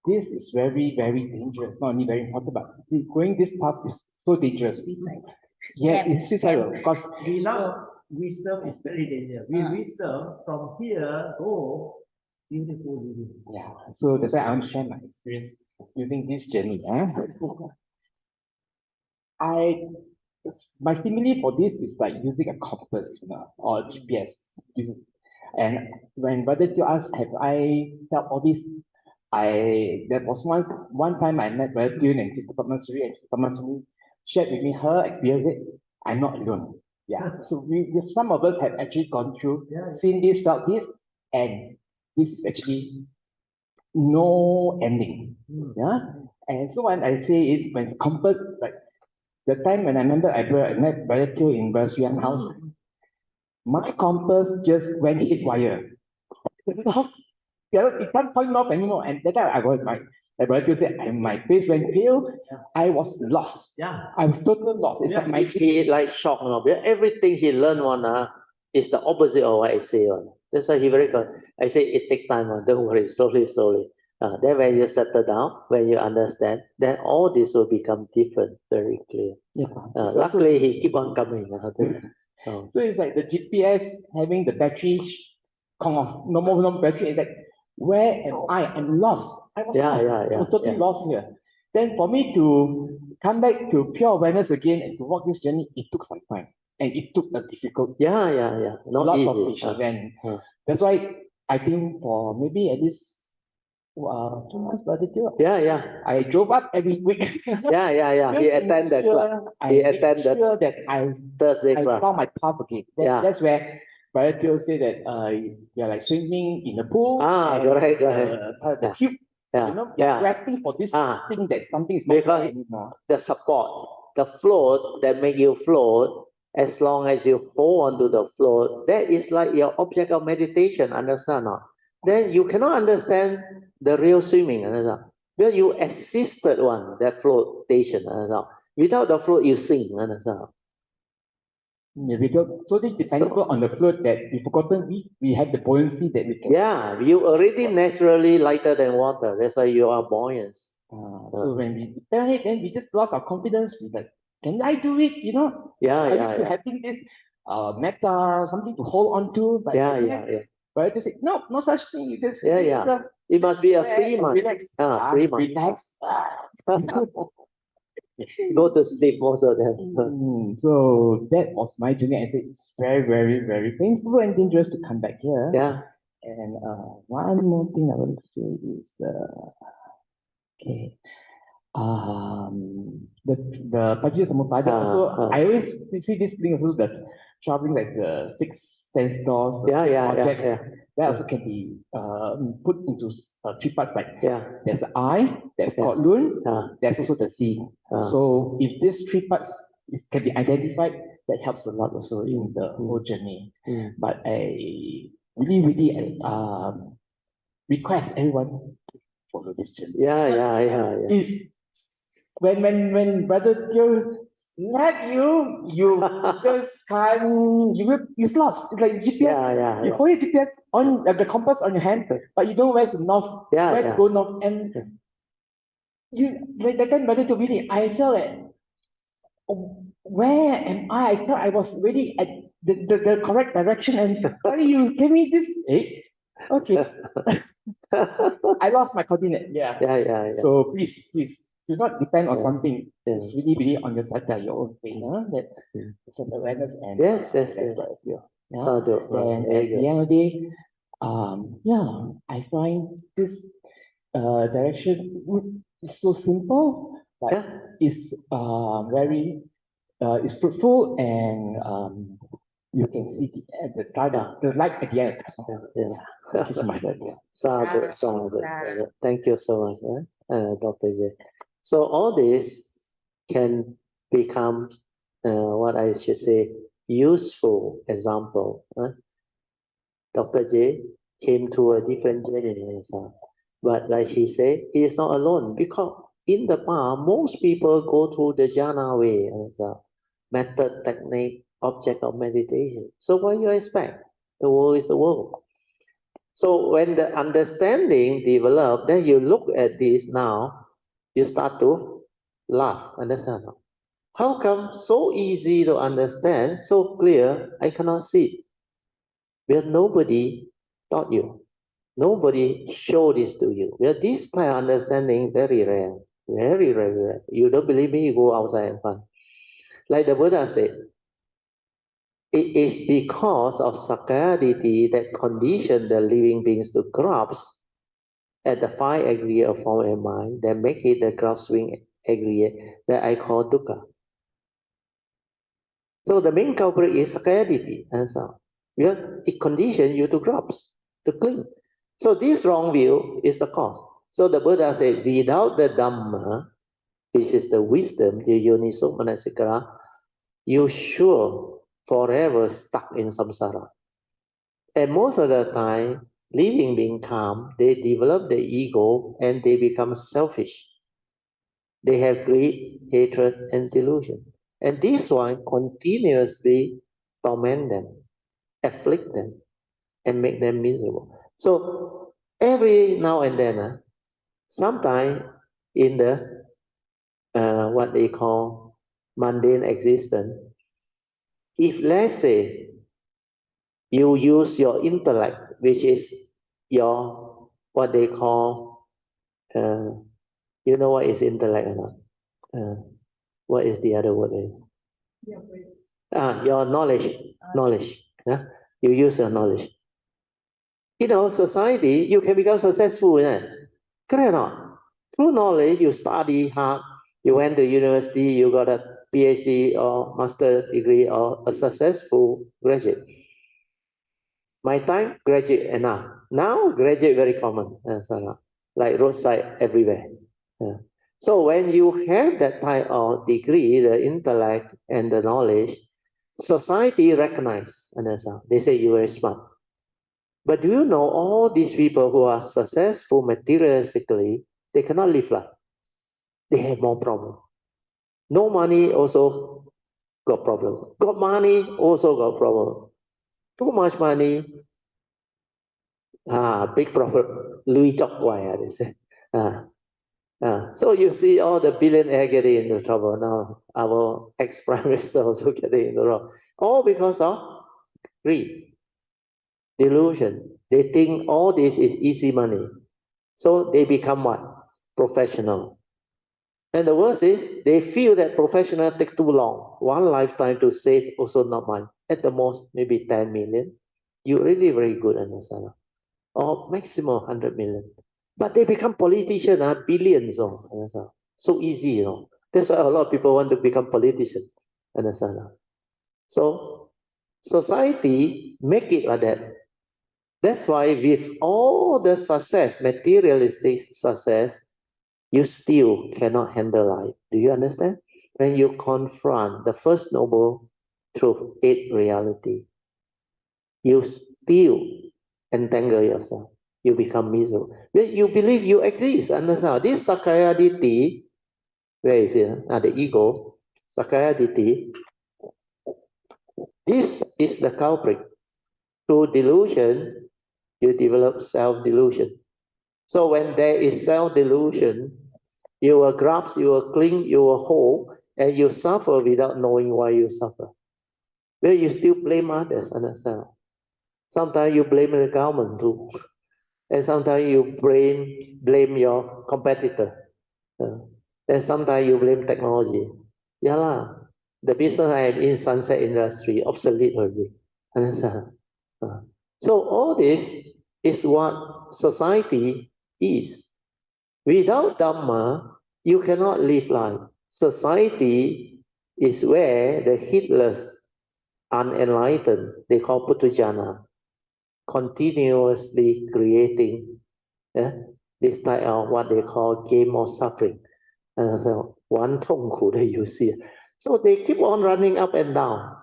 this is very, very dangerous. Not only very important, but going this path is so dangerous. Yes, it's suicidal because Without wisdom is very dangerous. With wisdom, from here, go beautiful living. yeah. So that's why I want to share my experience using this journey. My simile for this is like using a compass, or GPS. And when Brother Teo asked, have I felt all this? There was one time I met Brother Teo and Sister Padmasuri, and Sister Padmasuri shared with me her experience. I'm not alone. Yeah. So some of us have actually gone through, seen this, felt this, and this is actually no ending. Yeah. And so what I say is when compass, like the time when I remember I met Brother Teo in Brother Suyang house, my compass just went hit wire. It can't point off anymore. And that time I was my Brother Teo said, my face went pale. I was lost. Yeah. I was totally lost. It's like my He like shocked. Everything he learned is the opposite of what I say. That's why he very good. I say it take time. Don't worry, slowly. Then when you settle down, when you understand, then all this will become different, very clear. Yeah. Luckily, he keep on coming. So it's like the GPS having the battery come off, no more battery. It's like, where am I? I'm lost. I was lost. I was totally lost here. Then for me to come back to pure awareness again and to walk this journey, it took some time. And it took a difficult, Not lots easy. of patience. And that's why I think for maybe at least 2 months, Brother Teo, I drove up every week. He attended class. He attended sure that Thursday I class. found my path again. That's where Brother Teo said that you're like swimming in the pool. Correct. The tube, grasping for this thing that something is not because there anymore. The support, the float that make you float, as long as you hold on to the float, that is like your object of meditation, understand or not? Then you cannot understand the real swimming, understand? Well, you assisted one, that flotation. Without the float, you sink. Yeah, we go totally dependable on the float that we forgotten we have the buoyancy that we can. Yeah, you already naturally lighter than water. That's why you are buoyant. So when we depend it, then we just lost our confidence. We like, can I do it? You know? Yeah, I yeah, used to yeah. having this meta, something to hold on to, but Yeah, then, yeah, yeah. but I just say, no, no such thing. You just Yeah, yeah. It must be a free mind. Relax. Free mind. Relax. Go to sleep, most of them. So that was my journey. I said it's very, very, very painful and dangerous to come back here. Yeah. And one more thing I want to say is okay. The Pajya Samupada also, I always see this thing also that traveling like the six sense doors, the six objects, that also can be put into three parts. Like there's the eye, there's called Lun, there's also the sea. So if these three parts can be identified, that helps a lot also in the whole journey. But I really, really request everyone to follow this journey. Yeah. Is when Brother Teo snap you, you just can't, you're lost. It's like GPS. You hold your GPS on the compass on your hand, but you know where's the north, where to go north. And you, like that time, Brother Teo, really, I felt like, oh, where am I? I thought I was really at the correct direction, and sorry, you gave me this. Hey, okay. I lost my coordinate. Yeah. So please do not depend on something. It's really, really on your side, your own thing. That some awareness and Yes. that's what I feel. Sadhu. Then at the end of the day, I find this direction is so simple, but it's very it's fruitful, and you can see the light at the end. Thank you so much. Sadhu. Thank you so much, Dr. J. So all this can become what I should say useful example. Dr. J came to a different journey, but like she said, he is not alone because in the past most people go through the jhana way, method, technique, object of meditation. So what you expect? The world is the world. So when the understanding develop, then you look at this now, you start to laugh. Understand? How come so easy to understand, so clear, I cannot see? Well, nobody taught you. Nobody showed this to you. Well, this kind of understanding very rare. Very rare. You don't believe me, you go outside and find. Like the Buddha said, it is because of sakkayaditthi that condition the living beings to grasp at the 5 aggregate of form and mind that make it the grasping aggregate that I call dukkha. So the main culprit is sakkayaditthi. And so it conditions you to grasp, to cling. So this wrong view is the cause. So the Buddha said, without the Dhamma, which is the wisdom, the yoniso manasikara, you sure forever stuck in samsara. And most of the time, living being calm, they develop the ego and they become selfish. They have greed, hatred, and delusion. And this one continuously torment them, afflict them, and make them miserable. So every now and then, sometime in the what they call mundane existence, if let's say you use your intellect, which is your what they call, you know what is intellect or not? What is the other word? Your knowledge. You use your knowledge. In our society, you can become successful. Correct or not? Through knowledge, you study hard, you went to university, you got a PhD or master degree or a successful graduate. My time, graduate enough. Now, graduate very common. Like roadside everywhere. So when you have that type of degree, the intellect and the knowledge, society recognize. They say you are smart. But do you know all these people who are successful materialistically, they cannot live life. They have more problem. No money also got problem. Got money also got problem. Too much money, big problem. Louis Chok Wai, they say. So you see all the billionaire getting into trouble now. Our ex-prime minister also getting into trouble. All because of greed, delusion. They think all this is easy money. So they become what? Professional. And the worst is, they feel that professional take too long. One lifetime to save also not much. At the most, maybe 10 million. You're really very good, understand? Or maximum 100 million. But they become politicians, billions. So easy, That's why a lot of people want to become politicians, understand? So society make it like that. That's why with all the success, materialistic success, you still cannot handle life. Do you understand? When you confront the first noble truth, eight reality, you still entangle yourself. You become miserable. You believe you exist. Understand? This Sakaya Ditti, where is it? The ego, Sakaya Ditti. This is the culprit. Through delusion, you develop self-delusion. So when there is self-delusion, you will grasp, you will cling, you will hold, and you suffer without knowing why you suffer. Well, you still blame others, understand? Sometimes you blame the government too. And sometimes you blame your competitor. And sometimes you blame technology. Yeah lah. The business I am in, sunset industry, obsolete already. Understand? So all this is what society is. Without Dhamma, you cannot live life. Society is where the heedless, unenlightened, they call Putujana, continuously creating this type of what they call game of suffering. So, 玩痛苦的游戏. So they keep on running up and down.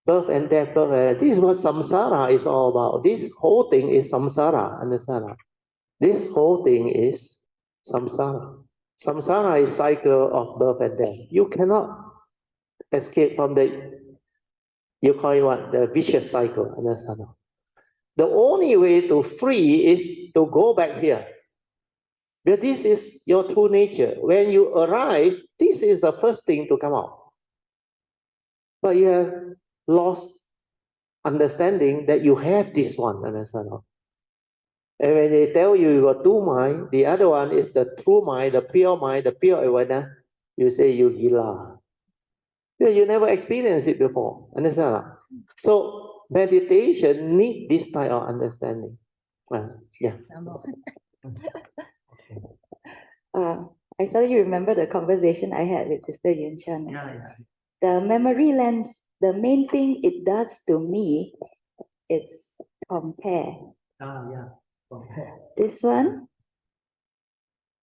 Birth and death, birth and death. This is what samsara is all about. This whole thing is samsara. Understand? This whole thing is samsara. Samsara is cycle of birth and death. You cannot escape from you call it what? The vicious cycle. Understand? The only way to free is to go back here. But this is your true nature. When you arise, this is the first thing to come out. But you have lost understanding that you have this one. Understand? And when they tell you you got two mind, the other one is the true mind, the pure awareness, you say you gila. You never experienced it before. Understand? So meditation need this type of understanding. Yeah. I suddenly remember the conversation I had with Sister Yun Chan. Yeah. The memory lens, the main thing it does to me, it's compare. Yeah. Compare. This one,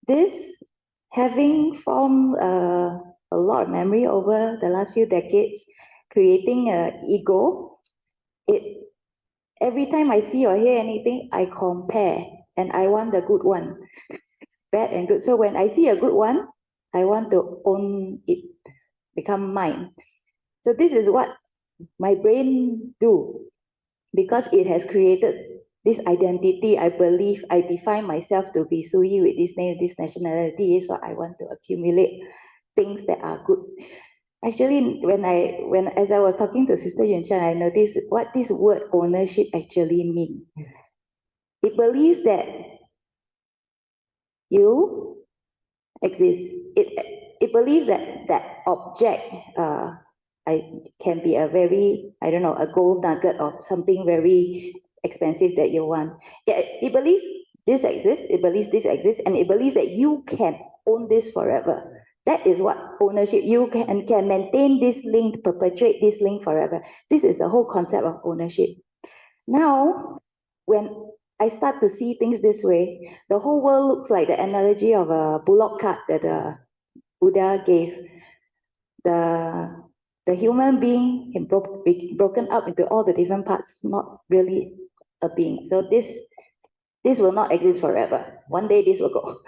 this having formed a lot of memory over the last few decades, creating an ego, every time I see or hear anything, I compare and I want the good one, bad and good. So when I see a good one, I want to own it, become mine. So this is what my brain do, because it has created this identity. I believe I define myself to be Sui with this name, this nationality, so I want to accumulate things that are good. Actually, as I was talking to Sister Yun Chan, I noticed what this word ownership actually means. It believes that you exist. It believes that object can be a very, I don't know, a gold nugget or something very expensive that you want. It believes this exists, it believes this exists, and it believes that you can own this forever. That is what ownership, you can maintain this link, perpetuate this link forever. This is the whole concept of ownership. Now, when I start to see things this way, the whole world looks like the analogy of a bullock cart that Buddha gave. The human being can be broken up into all the different parts, not really a being. So this This will not exist forever. One day this will go.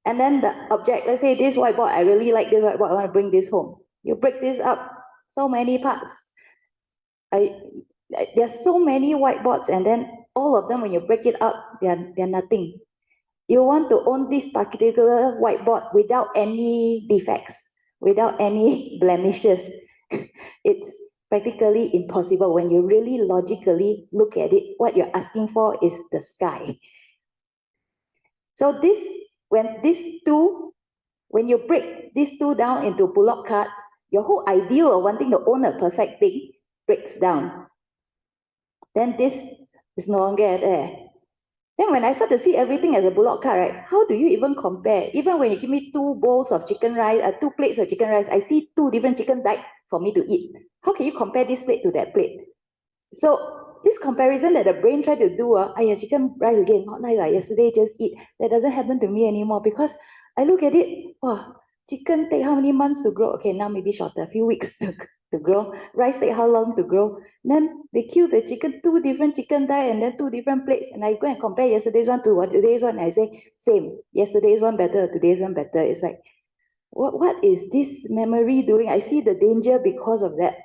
And then the object, let's say this whiteboard, I really like this whiteboard, I want to bring this home. You break this up, so many parts. There's so many whiteboards, and then all of them, when you break it up, they're nothing. You want to own this particular whiteboard without any defects, without any blemishes. It's practically impossible. When you really logically look at it, what you're asking for is the sky. So when you break these two down into bullock carts, your whole ideal of wanting to own a perfect thing breaks down. Then this is no longer there. Then when I start to see everything as a bullock cart, right, how do you even compare? Even when you give me 2 bowls of chicken rice, 2 plates of chicken rice, I see 2 different chicken died for me to eat. How can you compare this plate to that plate? So this comparison that the brain tried to do, chicken rice again, not nice, yesterday just eat. That doesn't happen to me anymore because I look at it, wow, chicken take how many months to grow? Okay, now maybe shorter, a few weeks to grow. Rice take how long to grow? Then they kill the chicken, 2 different chicken die, and then 2 different plates. And I go and compare yesterday's one to today's one. And I say, same, yesterday's one better, today's one better. It's like, what is this memory doing? I see the danger because of that.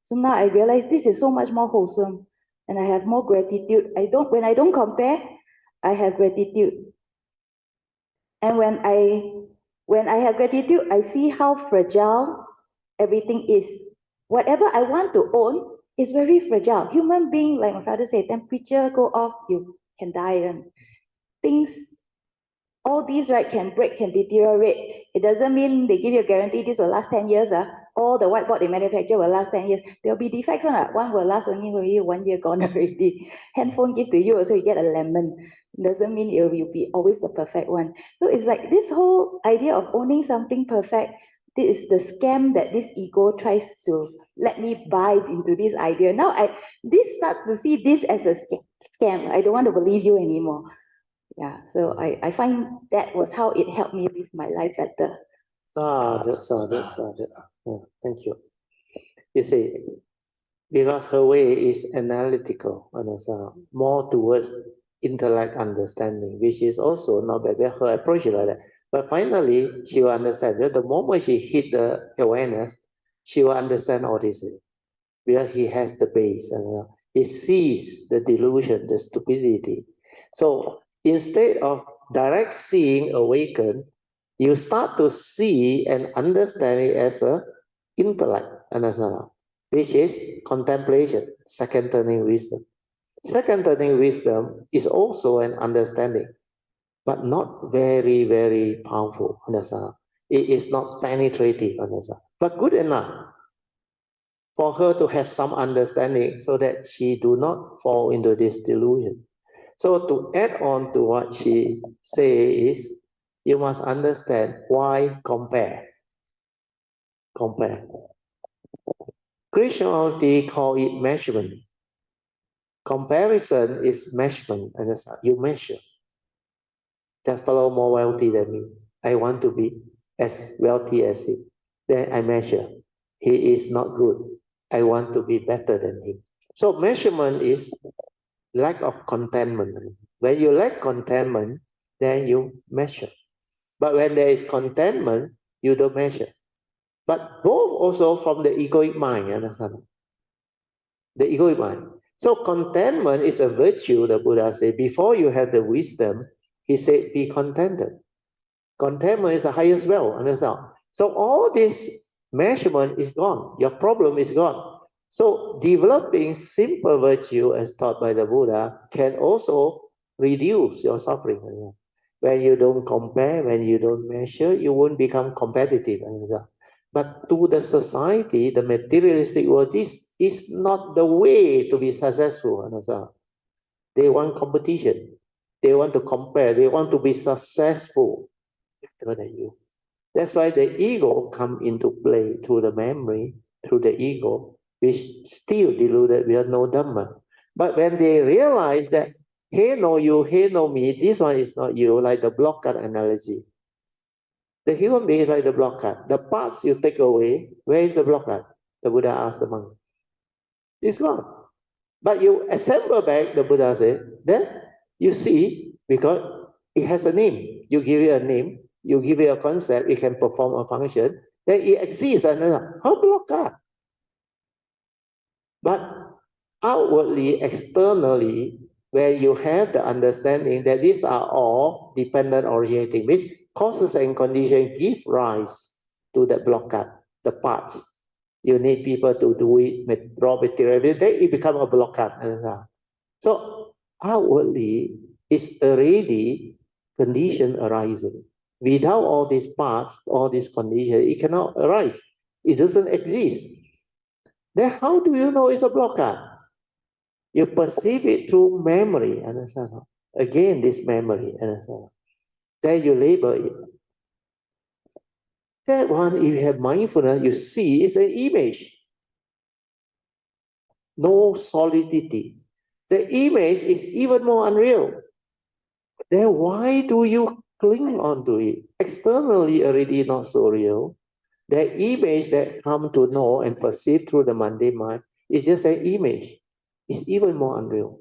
So now I realize this is so much more wholesome, and I have more gratitude. When I don't compare, I have gratitude. And when I have gratitude, I see how fragile everything is. Whatever I want to own is very fragile. Human being, like my father said, temperature go off, you can die. And things, all these, right, can break, can deteriorate. It doesn't mean they give you a guarantee this will last 10 years. All the whiteboard they manufacture will last 10 years. There'll be defects on it. One will last only 1 year gone already. Handphone give to you, so you get a lemon. Doesn't mean it will be always the perfect one. So it's like this whole idea of owning something perfect, this is the scam that this ego tries to let me buy into this idea. Now this starts to see this as a scam. I don't want to believe you anymore. Yeah, so I find that was how it helped me live my life better. Sadhu. Yeah, thank you. You see, because her way is analytical and more towards intellect understanding, which is also not bad. Her approach is like that. But finally, she will understand that the moment she hit the awareness, she will understand all this. Because he has the base and he sees the delusion, the stupidity. So instead of direct seeing awaken, you start to see and understand it as a intellect, which is contemplation, second turning wisdom. Second turning wisdom is also an understanding, but not very, very powerful. It is not penetrative, but good enough for her to have some understanding so that she do not fall into this delusion. So to add on to what she say is, you must understand why compare. Compare. Krishnality call it measurement. Comparison is measurement. You measure. That fellow more wealthy than me. I want to be as wealthy as him. Then I measure. He is not good. I want to be better than him. So measurement is lack of contentment. When you lack contentment, then you measure. But when there is contentment, you don't measure. But both also from the egoic mind, understand? The egoic mind. So contentment is a virtue, the Buddha said. Before you have the wisdom, he said, be contented. Contentment is the highest wealth, understand? So all this measurement is gone. Your problem is gone. So developing simple virtue as taught by the Buddha can also reduce your suffering. When you don't compare, when you don't measure, you won't become competitive. But to the society, the materialistic world, this is not the way to be successful. They want competition. They want to compare. They want to be successful better than you. That's why the ego come into play through the memory, through the ego, which still deluded with no Dhamma. But when they realize that, hey, no you, hey, no me, this one is not you, like the block card analogy. The human being is like the block card. The parts you take away, where is the block card? The Buddha asked the monk. It's gone. But you assemble back, the Buddha said, then You see, because it has a name. You give it a name, you give it a concept, it can perform a function, then it exists. And how block God? But outwardly, externally, where you have the understanding that these are all dependent originating, means causes and conditions give rise to the blockade, the parts. You need people to do it, raw material, then it becomes a blockade. So outwardly, it's already condition arising. Without all these parts, all these conditions, it cannot arise. It doesn't exist. Then how do you know it's a blockade? You perceive it through memory, understand? Again, this memory, understand? Then you label it. That one, if you have mindfulness, you see it's an image. No solidity. The image is even more unreal. Then why do you cling on to it? Externally already not so real. The image that come to know and perceive through the mundane mind is just an image. It's even more unreal.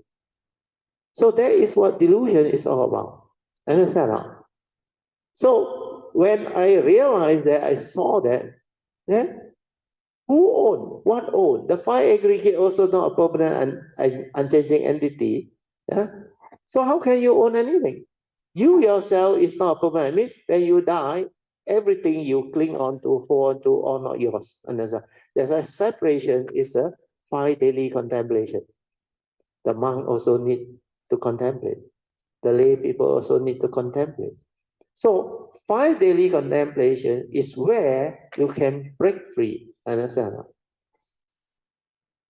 So that is what delusion is all about. Understand? So when I realized that, I saw that, then who own? What own? The five aggregate also not a permanent and unchanging entity. Yeah? So how can you own anything? You yourself is not permanent. It means when you die, everything you cling on to, hold on to, are not yours. And there's a separation is a 5 daily contemplation. The monk also need to contemplate. The lay people also need to contemplate. So 5 daily contemplation is where you can break free. Understand?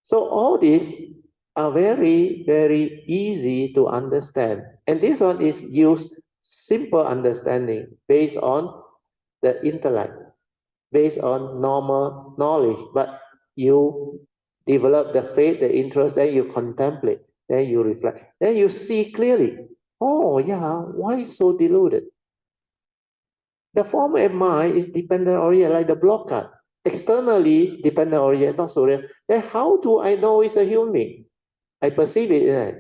So all these are very, very easy to understand. And this one is used simple understanding based on the intellect, based on normal knowledge. But you develop the faith, the interest, then you contemplate, then you reflect, then you see clearly. Oh yeah, why so deluded? The form and mind is dependent oriented, like the blockade. Externally dependent oriented, not so real. Then how do I know it's a human being? I perceive it. Right?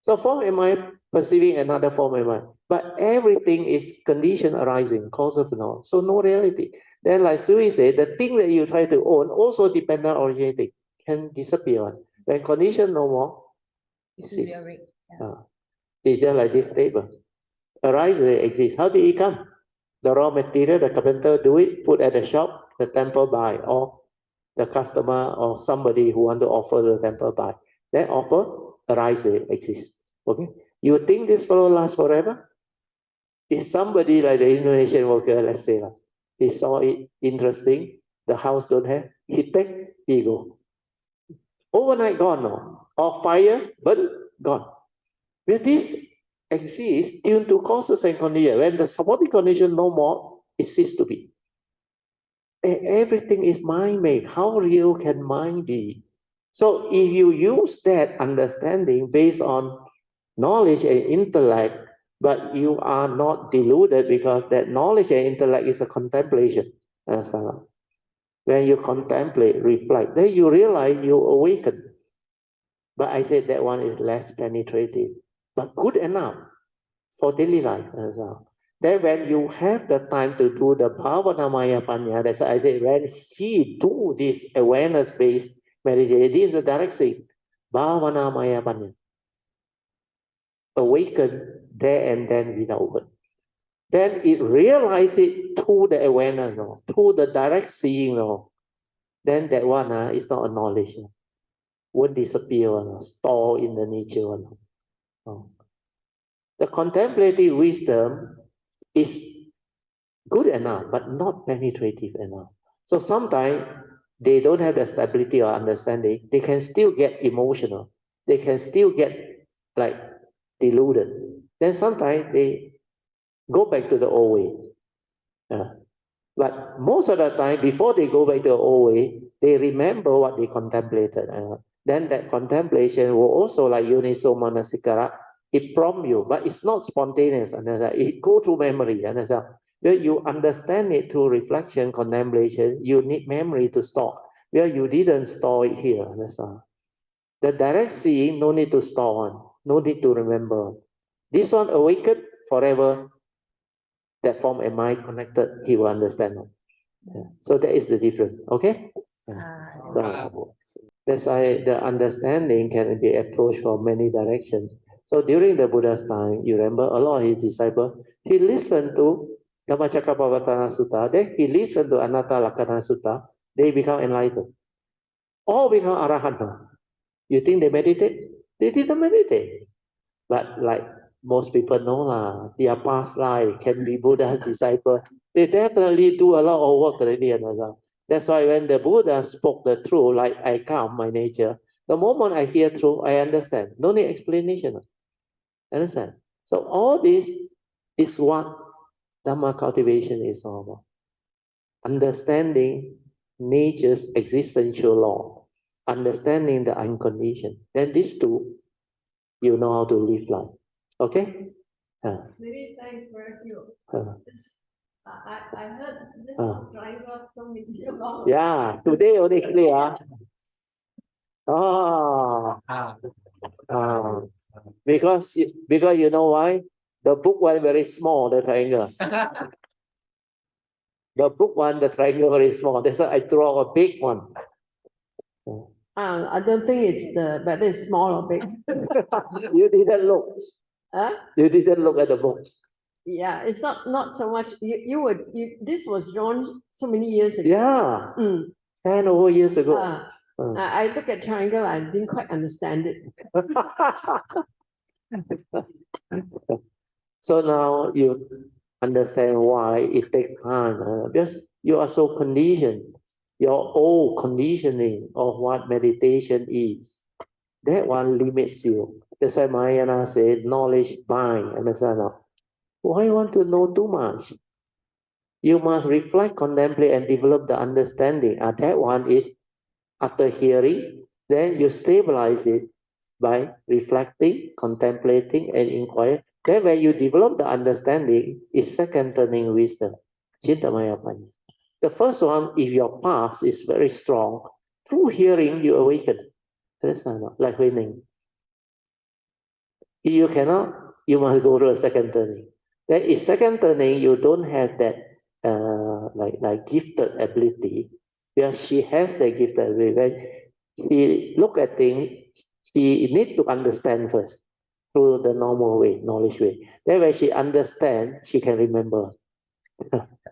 So form and mind perceiving another form and mind. But everything is condition arising, cause of knowledge. So no reality. Then like Sui said, the thing that you try to own also dependent originating, can disappear. When condition no more, it ceases. It's just like this table. Arise, they exist. How did it come? The raw material, the carpenter do it, put at the shop, the temple buy, or the customer or somebody who want to offer the temple buy. Then offer, arise, they exist. Okay? You think this fellow lasts forever? If somebody like the Indonesian worker, let's say, he saw it interesting, the house don't have, he take, he go. Overnight gone, no? Or fire, but gone. Where this exists due to causes and conditions. When the supporting condition no more, it ceases to be. And everything is mind-made. How real can mind be? So if you use that understanding based on knowledge and intellect, but you are not deluded because that knowledge and intellect is a contemplation. When you contemplate, reflect, then you realize you awaken. But I said that one is less penetrative, but good enough for daily life. Then when you have the time to do the Bhavana Maya Panya, that's why I say when he do this awareness-based meditation, this is the direct thing. Bhavana Maya Panya. Awaken there and then without word. Then it realizes it through the awareness, through the direct seeing. Then that one is not a knowledge. Won't disappear, store in the nature. The contemplative wisdom is good enough, but not penetrative enough. So sometimes they don't have the stability or understanding. They can still get emotional. They can still get like deluded. Then sometimes they go back to the old way. But most of the time, before they go back to the old way, they remember what they contemplated. Then that contemplation will also, like Uniso Manasikara, it prompt you, but it's not spontaneous. It go through memory. Where you understand it through reflection, contemplation, you need memory to store. Where you didn't store it here. The direct seeing, no need to store on, no need to remember. This one awakened forever. That form and mind connected, he will understand. Yeah. So that is the difference. Okay? That's why the understanding can be approached from many directions. So during the Buddha's time, you remember a lot of his disciples, he listened to Dhammacakkappavattana Sutta, then he listened to Anatta Lakkhana Sutta, they become enlightened. All become arahant. You think they meditate? They didn't meditate. But like most people know, their past life can be Buddha's disciple. They definitely do a lot of work already. That's why when the Buddha spoke the truth, like I come, my nature, the moment I hear truth, I understand. No need explanation. Understand? So all this is what Dhamma cultivation is all about. Understanding nature's existential law, understanding the unconditioned. Then these two, you know how to live life. Okay? Many thanks for you. I heard this driver from India. Yeah, today only clear. Oh, because you know why? The book one very small, the triangle. The book one, the triangle very small. That's why I draw a big one. I don't think it's whether it's small or big. You didn't look. Huh? You didn't look at the book. Yeah, it's not so much. This was drawn so many years ago. Yeah. 10 over years ago. I look at triangle, I didn't quite understand it. So now you understand why it takes time. Because you are so conditioned. Your old conditioning of what meditation is. That one limits you. That's why Mahayana said knowledge bind. Understand? Why you want to know too much? You must reflect, contemplate, and develop the understanding. That one is after hearing, then you stabilize it by reflecting, contemplating, and inquiring. Then when you develop the understanding, is second turning wisdom. Cintamaya Panya. The first one, if your past is very strong, through hearing you awaken. That's not like winning. If you cannot, you must go to a second turning. Then if second turning, you don't have that like gifted ability, because she has the gifted ability. When she look at things, she need to understand first through the normal way, knowledge way. Then when she understand, she can remember.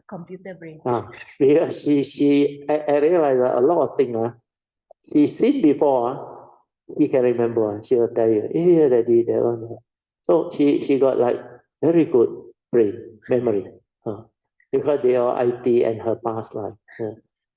Computer brain. Because I realize that a lot of things, she seen before, he can remember. She will tell you, yeah, daddy, that one. So she got like very good brain memory, because they are IT and her past life.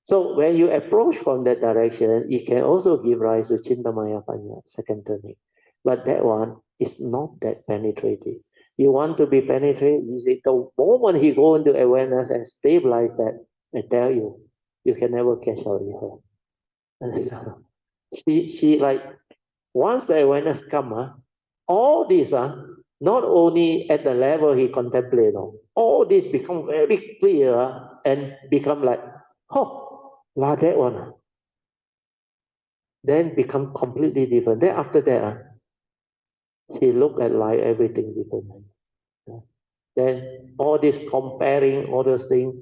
So when you approach from that direction, it can also give rise to Cintamaya Panya, second turning. But that one is not that penetrating. You want to be penetrated, you say the moment he go into awareness and stabilize that, I tell you, you can never catch out with her. She like once the awareness come, all this not only at the level he contemplate, all this become very clear and become like, oh, like that one. Then become completely different. Then after that, he look at life, everything differently. Then all this comparing, all those things,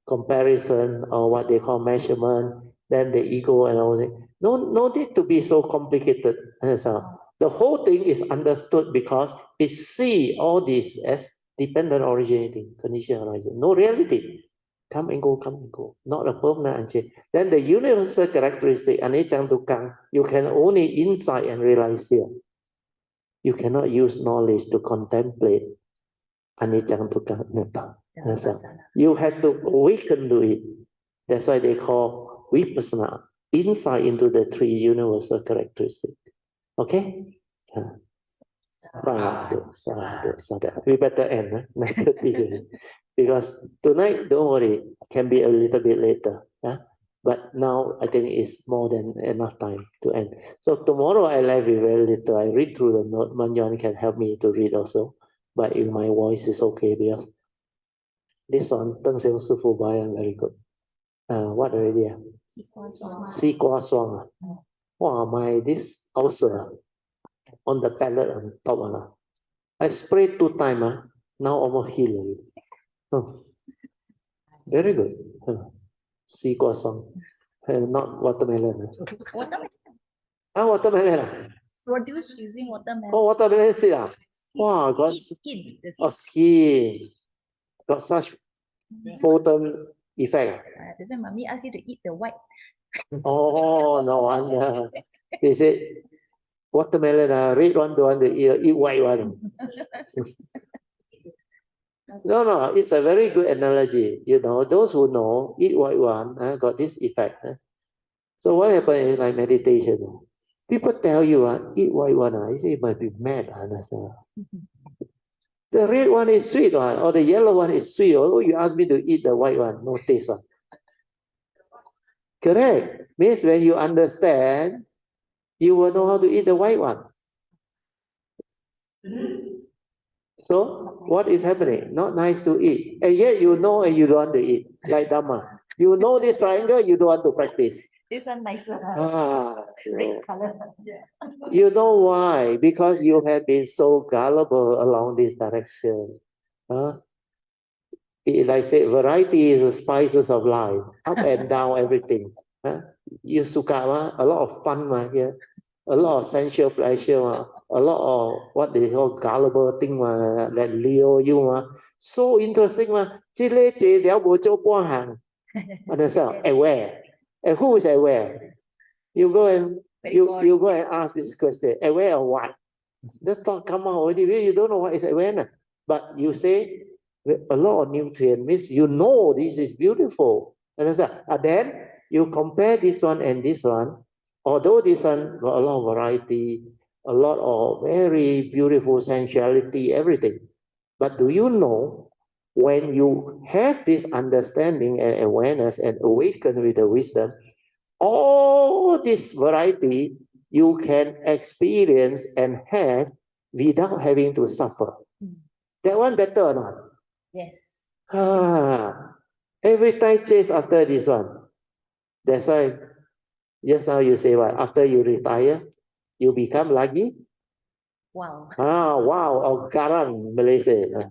comparison or what they call measurement, then the ego and all that. No need to be so complicated. The whole thing is understood because it see all this as dependent originating, condition arising. No reality. Come and go. Not a permanent and change. Then the universal characteristic, anicca dukkha, you can only insight and realize here. You cannot use knowledge to contemplate anicca dukkha anatta. You have to awaken to it. That's why they call vipassana, insight into the three universal characteristics. Okay? We better end 9:30 because tonight, don't worry, can be a little bit later. But now I think it's more than enough time to end. So tomorrow I left with very little. I read through the note. Manyan can help me to read also. But if my voice is okay, because this one, Deng Xiao Sifu Bayan, very good. What already? Sikwa Swang. Wow, my this ulcer on the palate on top. I sprayed 2 times, now almost healed. Oh, very good. Sea song. Not watermelon. Watermelon. Watermelon. Produce using watermelon. Oh, watermelon seed. Wow, got Skin. skin. Got such potent effect. That's why mommy asked you to eat the white. Oh, no wonder. They said, watermelon, red one don't want to eat white one. No, it's a very good analogy. You know, those who know, eat white one, got this effect. So what happens is like meditation. People tell you, eat white one, you say you might be mad. The red one is sweet one, or the yellow one is sweet. Oh, you ask me to eat the white one, no taste one. Correct. Means when you understand, you will know how to eat the white one. So what is happening? Not nice to eat. And yet you know and you don't want to eat. Like Dhamma. You know this triangle, you don't want to practice. This one nicer. Red color. You know why? Because you have been so gullible along this direction. Like I said, variety is the spices of life. Up and down, everything. You suka, a lot of fun here. A lot of sensual pleasure, a lot of what they call gullible thing that lure you. So interesting. Understand? Aware. And who is aware? You go and you go and ask this question. Aware of what? The thought come out already. You don't know what is awareness. But you say a lot of nutrient means you know this is beautiful. Understand? And then you compare this one and this one. Although this one got a lot of variety, a lot of very beautiful sensuality, everything. But do you know when you have this understanding and awareness and awaken with the wisdom, all this variety you can experience and have without having to suffer. That one better or not? Yes. Every time chase after this one. That's why just now you say what? After you retire, you become lagi? Wow. Wow. Or garang, Malaysia.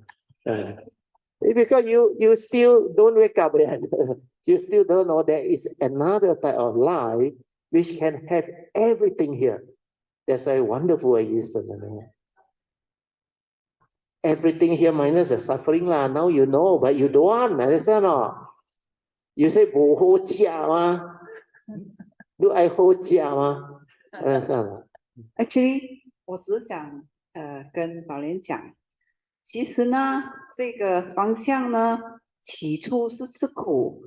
Because you still don't wake up yet. You still don't know there is another type of life which can have everything here. That's why wonderful existence. Everything here minus the suffering lah. Now you know, but you don't want. Understand or? You say, 不好吃吗? Do I 好吃吗? Understand? Actually, 我只想跟宝莲讲，其实呢，这个方向呢，起初是吃苦，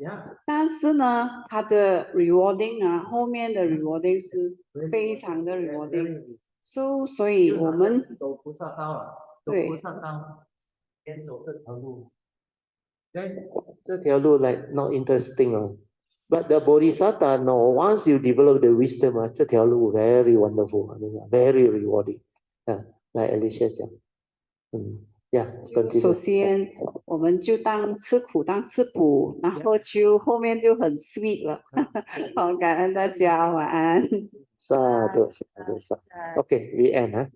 但是呢，它的 rewarding 啊，后面的 rewarding 是非常的 rewarding。所以我们走菩萨道了，走菩萨道，先走这条路。这条路 like not interesting. But the Bodhisattva know once you develop the wisdom, 这条路 very wonderful, very rewarding. Like Alicia 讲。首先我们就当吃苦当吃补，然后就后面就很 sweet 了。好，感恩大家，晚安。Sadhu. Okay, we end.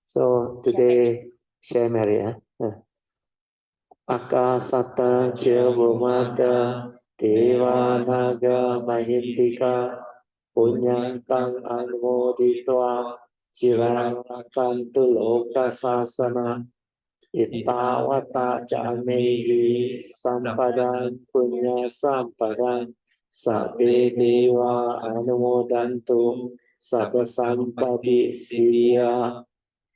So today share Mary. Akasata Chirvumata Deva Naga Mahitika Punyantang Anmoditva Chiranakantu Loka Sasana Itawata Jamehi Sampadan Punya Sampadan Sabbe Deva Anumodantu Sabba Sampati Siddhya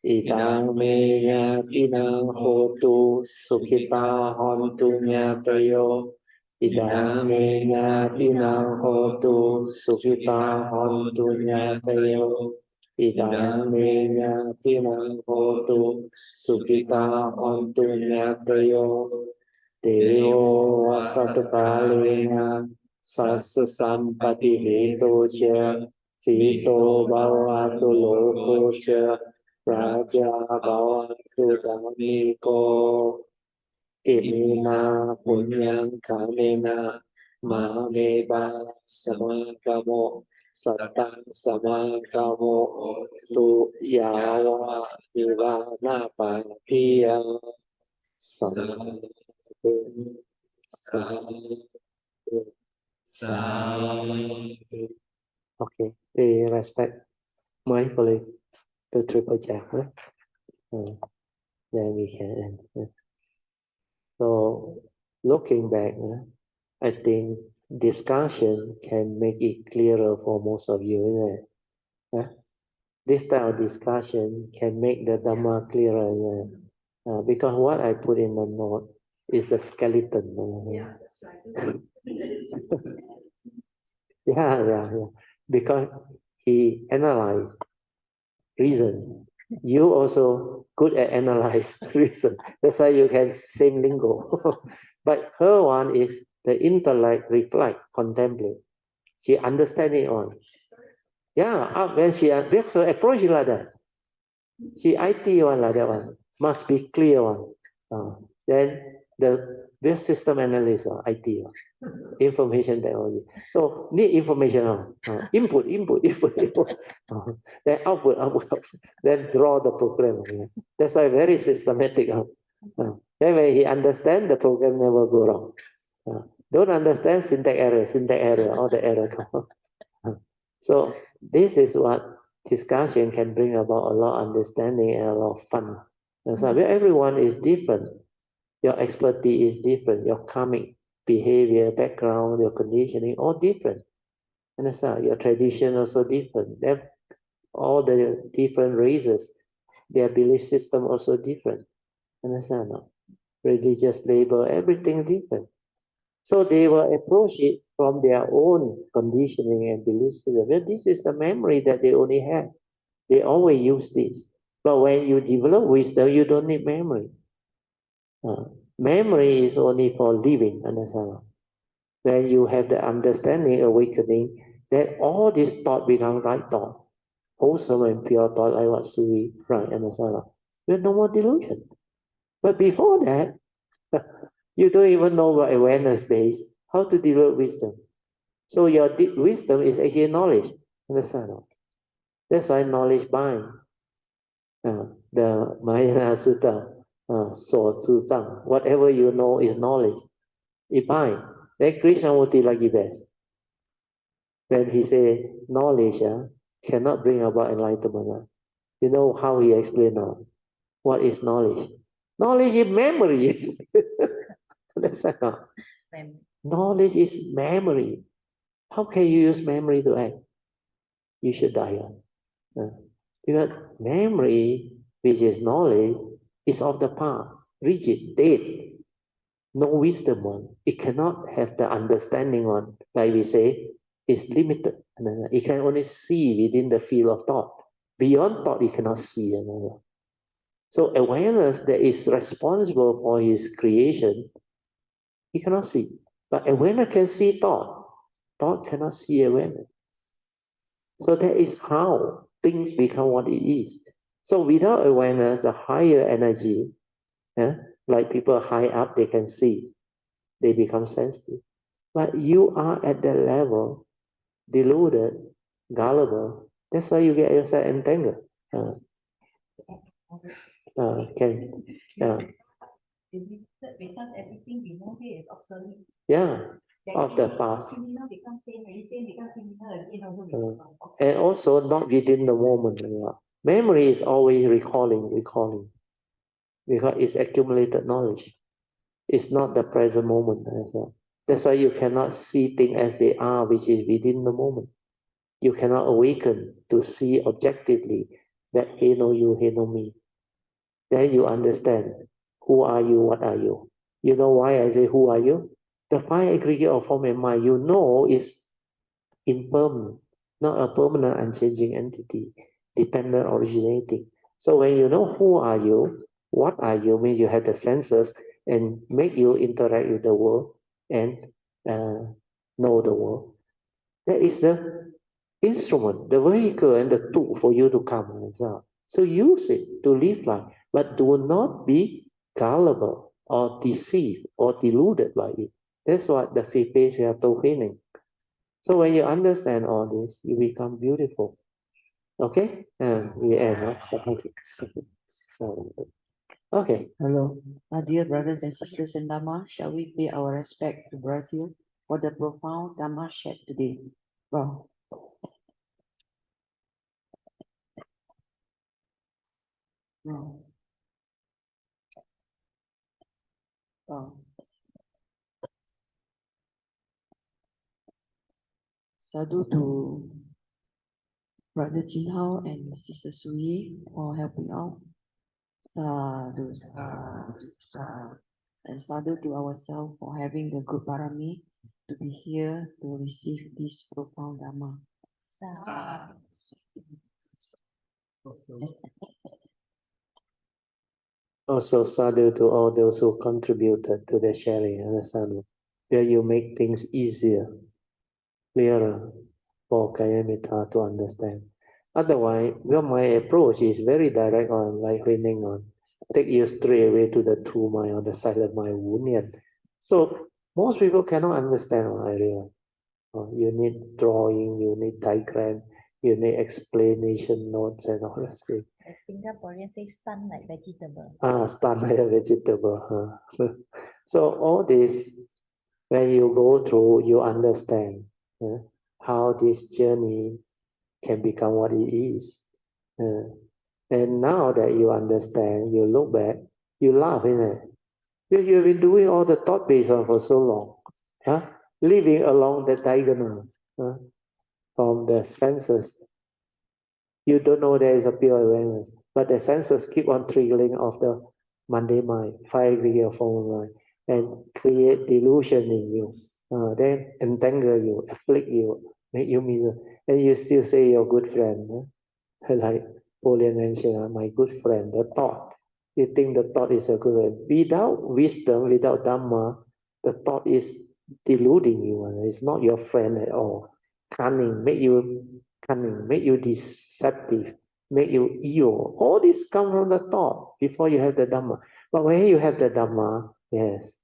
Idang me yatinang hotu sukhita hontu nyatayo. Idang me yatinang hotu sukhita hontu nyatayo. Idang me yatinang hotu sukhita hontu nyatayo. Devo vasatalena sassa sampati heto cha Fito bhavatu loko cha Raja bhavatu dhamiko Imina punyang kamena Mahame samagamo Sattang Samakamo Tu Yawa Nirvana Papiya Sadhu Sadhu. Okay, we respect mindfully the triple chakra. Then we can end. So looking back, I think discussion can make it clearer for most of you, isn't it? This type of discussion can make the Dhamma clearer, because what I put in the note is the skeleton. Yeah, that's right. Yeah. Because he analyzed reason. You also good at analyze reason. That's why you can same lingo. But her one is the intellect reflect, contemplate. She understand it on. Yeah, when she with her approach like that. She IT one like that one. Must be clear one. Then the best system analyst or IT one. Information technology. So need information. Input. Then output. Then draw the program. That's why very systematic. Then when he understand, the program never go wrong. Don't understand, syntax error, all the error come. So this is what discussion can bring about a lot of understanding and a lot of fun. So everyone is different. Your expertise is different. Your karmic behavior, background, your conditioning, all different. Understand? Your tradition also different. All the different races, their belief system also different. Understand? No? Religious label, everything different. So they will approach it from their own conditioning and belief system. Well, this is the memory that they only have. They always use this. But when you develop wisdom, you don't need memory. Memory is only for living, understand? When you have the understanding, awakening, then all this thought become right thought. Wholesome and pure thought, like what Sui, right, understand? You have no more delusion. But before that, you don't even know what awareness base, how to develop wisdom. So your wisdom is actually knowledge, understand? That's why knowledge bind. The Mahayana Sutta, 所知障, whatever you know is knowledge. It bind. Then Krishnamurti like it best. When he say knowledge cannot bring about enlightenment. You know how he explained now? What is knowledge? Knowledge is memory. Understand? Knowledge is memory. How can you use memory to act? You should die. Because memory, which is knowledge, is of the past, rigid, dead. No wisdom one. It cannot have the understanding one, like we say, is limited. It can only see within the field of thought. Beyond thought, it cannot see. So awareness that is responsible for his creation, he cannot see. But awareness can see thought. Thought cannot see awareness. So that is how things become what it is. So without awareness, the higher energy, like people high up, they can see. They become sensitive. But you are at that level, deluded, gullible. That's why you get yourself entangled. Because everything we know here is obsolete. Yeah, of the past. Criminal becomes same, same becomes criminal again also. And also not within the moment. Memory is always recalling. Because it's accumulated knowledge. It's not the present moment. That's why you cannot see things as they are, which is within the moment. You cannot awaken to see objectively that he know you, he know me. Then you understand who are you, what are you. You know why I say who are you? The five aggregate of form and mind, you know, is impermanent, not a permanent unchanging entity, dependent originating. So when you know who are you, what are you, means you have the senses and make you interact with the world and know the world. That is the instrument, the vehicle and the tool for you to come. So use it to live life, but do not be gullible or deceived or deluded by it. That's what the fifth page told Healing. So when you understand all this, you become beautiful. Okay? And we end, right? So, okay, hello. Dear brothers and sisters in Dhamma, shall we pay our respect to Brother for the profound Dhamma shared today? Wow. Wow. Wow. Sadhu to Brother Jinhao and Sister Sui for helping out. Sadhu, sadhu, sadhu. And sadhu to ourselves for having the good parami to be here to receive this profound Dhamma. Also, sadhu to all those who contributed to the sharing, understand, where you make things easier, clearer for Kayamita to understand. Otherwise, well, my approach is very direct on, like Huining on, take you straight away to the true mind or the silent mind, Wunyan. So most people cannot understand what I realize. You need drawing, you need diagram, you need explanation notes and all that thing. As Singaporeans say, stun like vegetable. Stun like a vegetable. So all this, when you go through, you understand how this journey can become what it is. And now that you understand, you look back, you laugh, innit? You've been doing all the thought based on for so long, living along the diagonal from the senses. You don't know there is a pure awareness, but the senses keep on triggering of the Monday mind, 5-degree of form mind, and create delusion in you. Then entangle you, afflict you, make you miserable. And you still say you're a good friend. Like Pauline mentioned, my good friend, the thought. You think the thought is a good friend. Without wisdom, without Dhamma, the thought is deluding you. It's not your friend at all. Cunning, make you deceptive, make you evil. All this come from the thought before you have the Dhamma. But when you have the Dhamma, yes,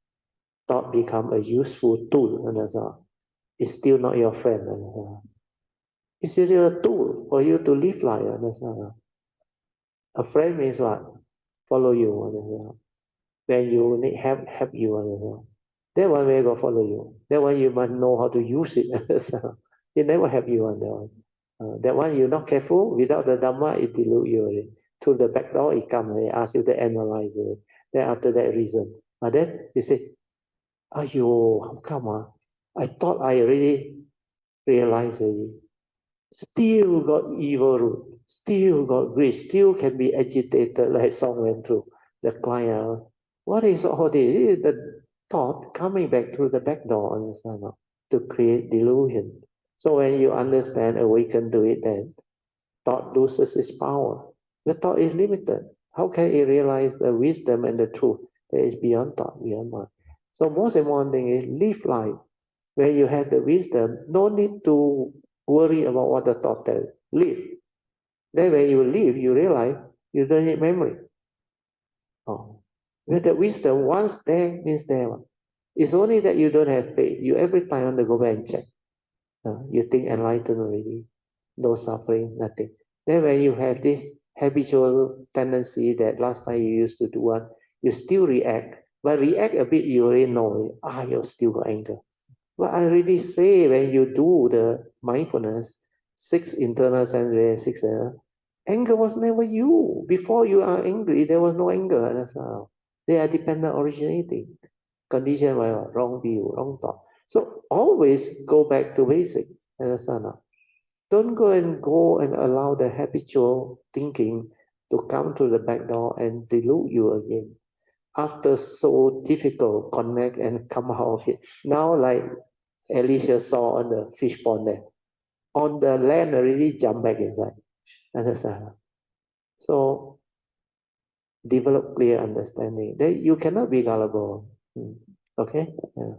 thought become a useful tool. It's still not your friend. It's still a tool for you to live life. A friend means what? Follow you. When you need help you. That one will go follow you. That one you must know how to use it. It never help you on that one. That one you're not careful, without the Dhamma, it delude you already. Through the back door, it comes and asks you to analyze it. Then after that reason. And then you say, Ayo, how come? I thought I already realized already. Still got evil root, still got greed, still can be agitated like Song went through. The client, what is all this? It is the thought coming back through the back door, understand? To create delusion. So when you understand, awaken to it, then thought loses its power. The thought is limited. How can it realize the wisdom and the truth that is beyond thought, beyond mind? So most important thing is live life. When you have the wisdom, no need to worry about what the thought tells. Live. Then when you live, you realize you don't need memory. With the wisdom, once there means there. It's only that you don't have faith. You every time want to go back and check. You think enlightened already. No suffering, nothing. Then when you have this habitual tendency that last time you used to do one, you still react. But react a bit, you already know, you still got anger. But I already say when you do the mindfulness, 6 internal senses, 6 anger was never you. Before you are angry, there was no anger. That's how. They are dependent originating. Conditioned by what? Wrong view, wrong thought. So always go back to basic. Understand? Don't go and allow the habitual thinking to come through the back door and delude you again. After so difficult connect and come out of it. Now like Alicia saw on the fish pond there. On the land already jump back inside. Understand? So develop clear understanding. Then you cannot be gullible. Okay? Yeah.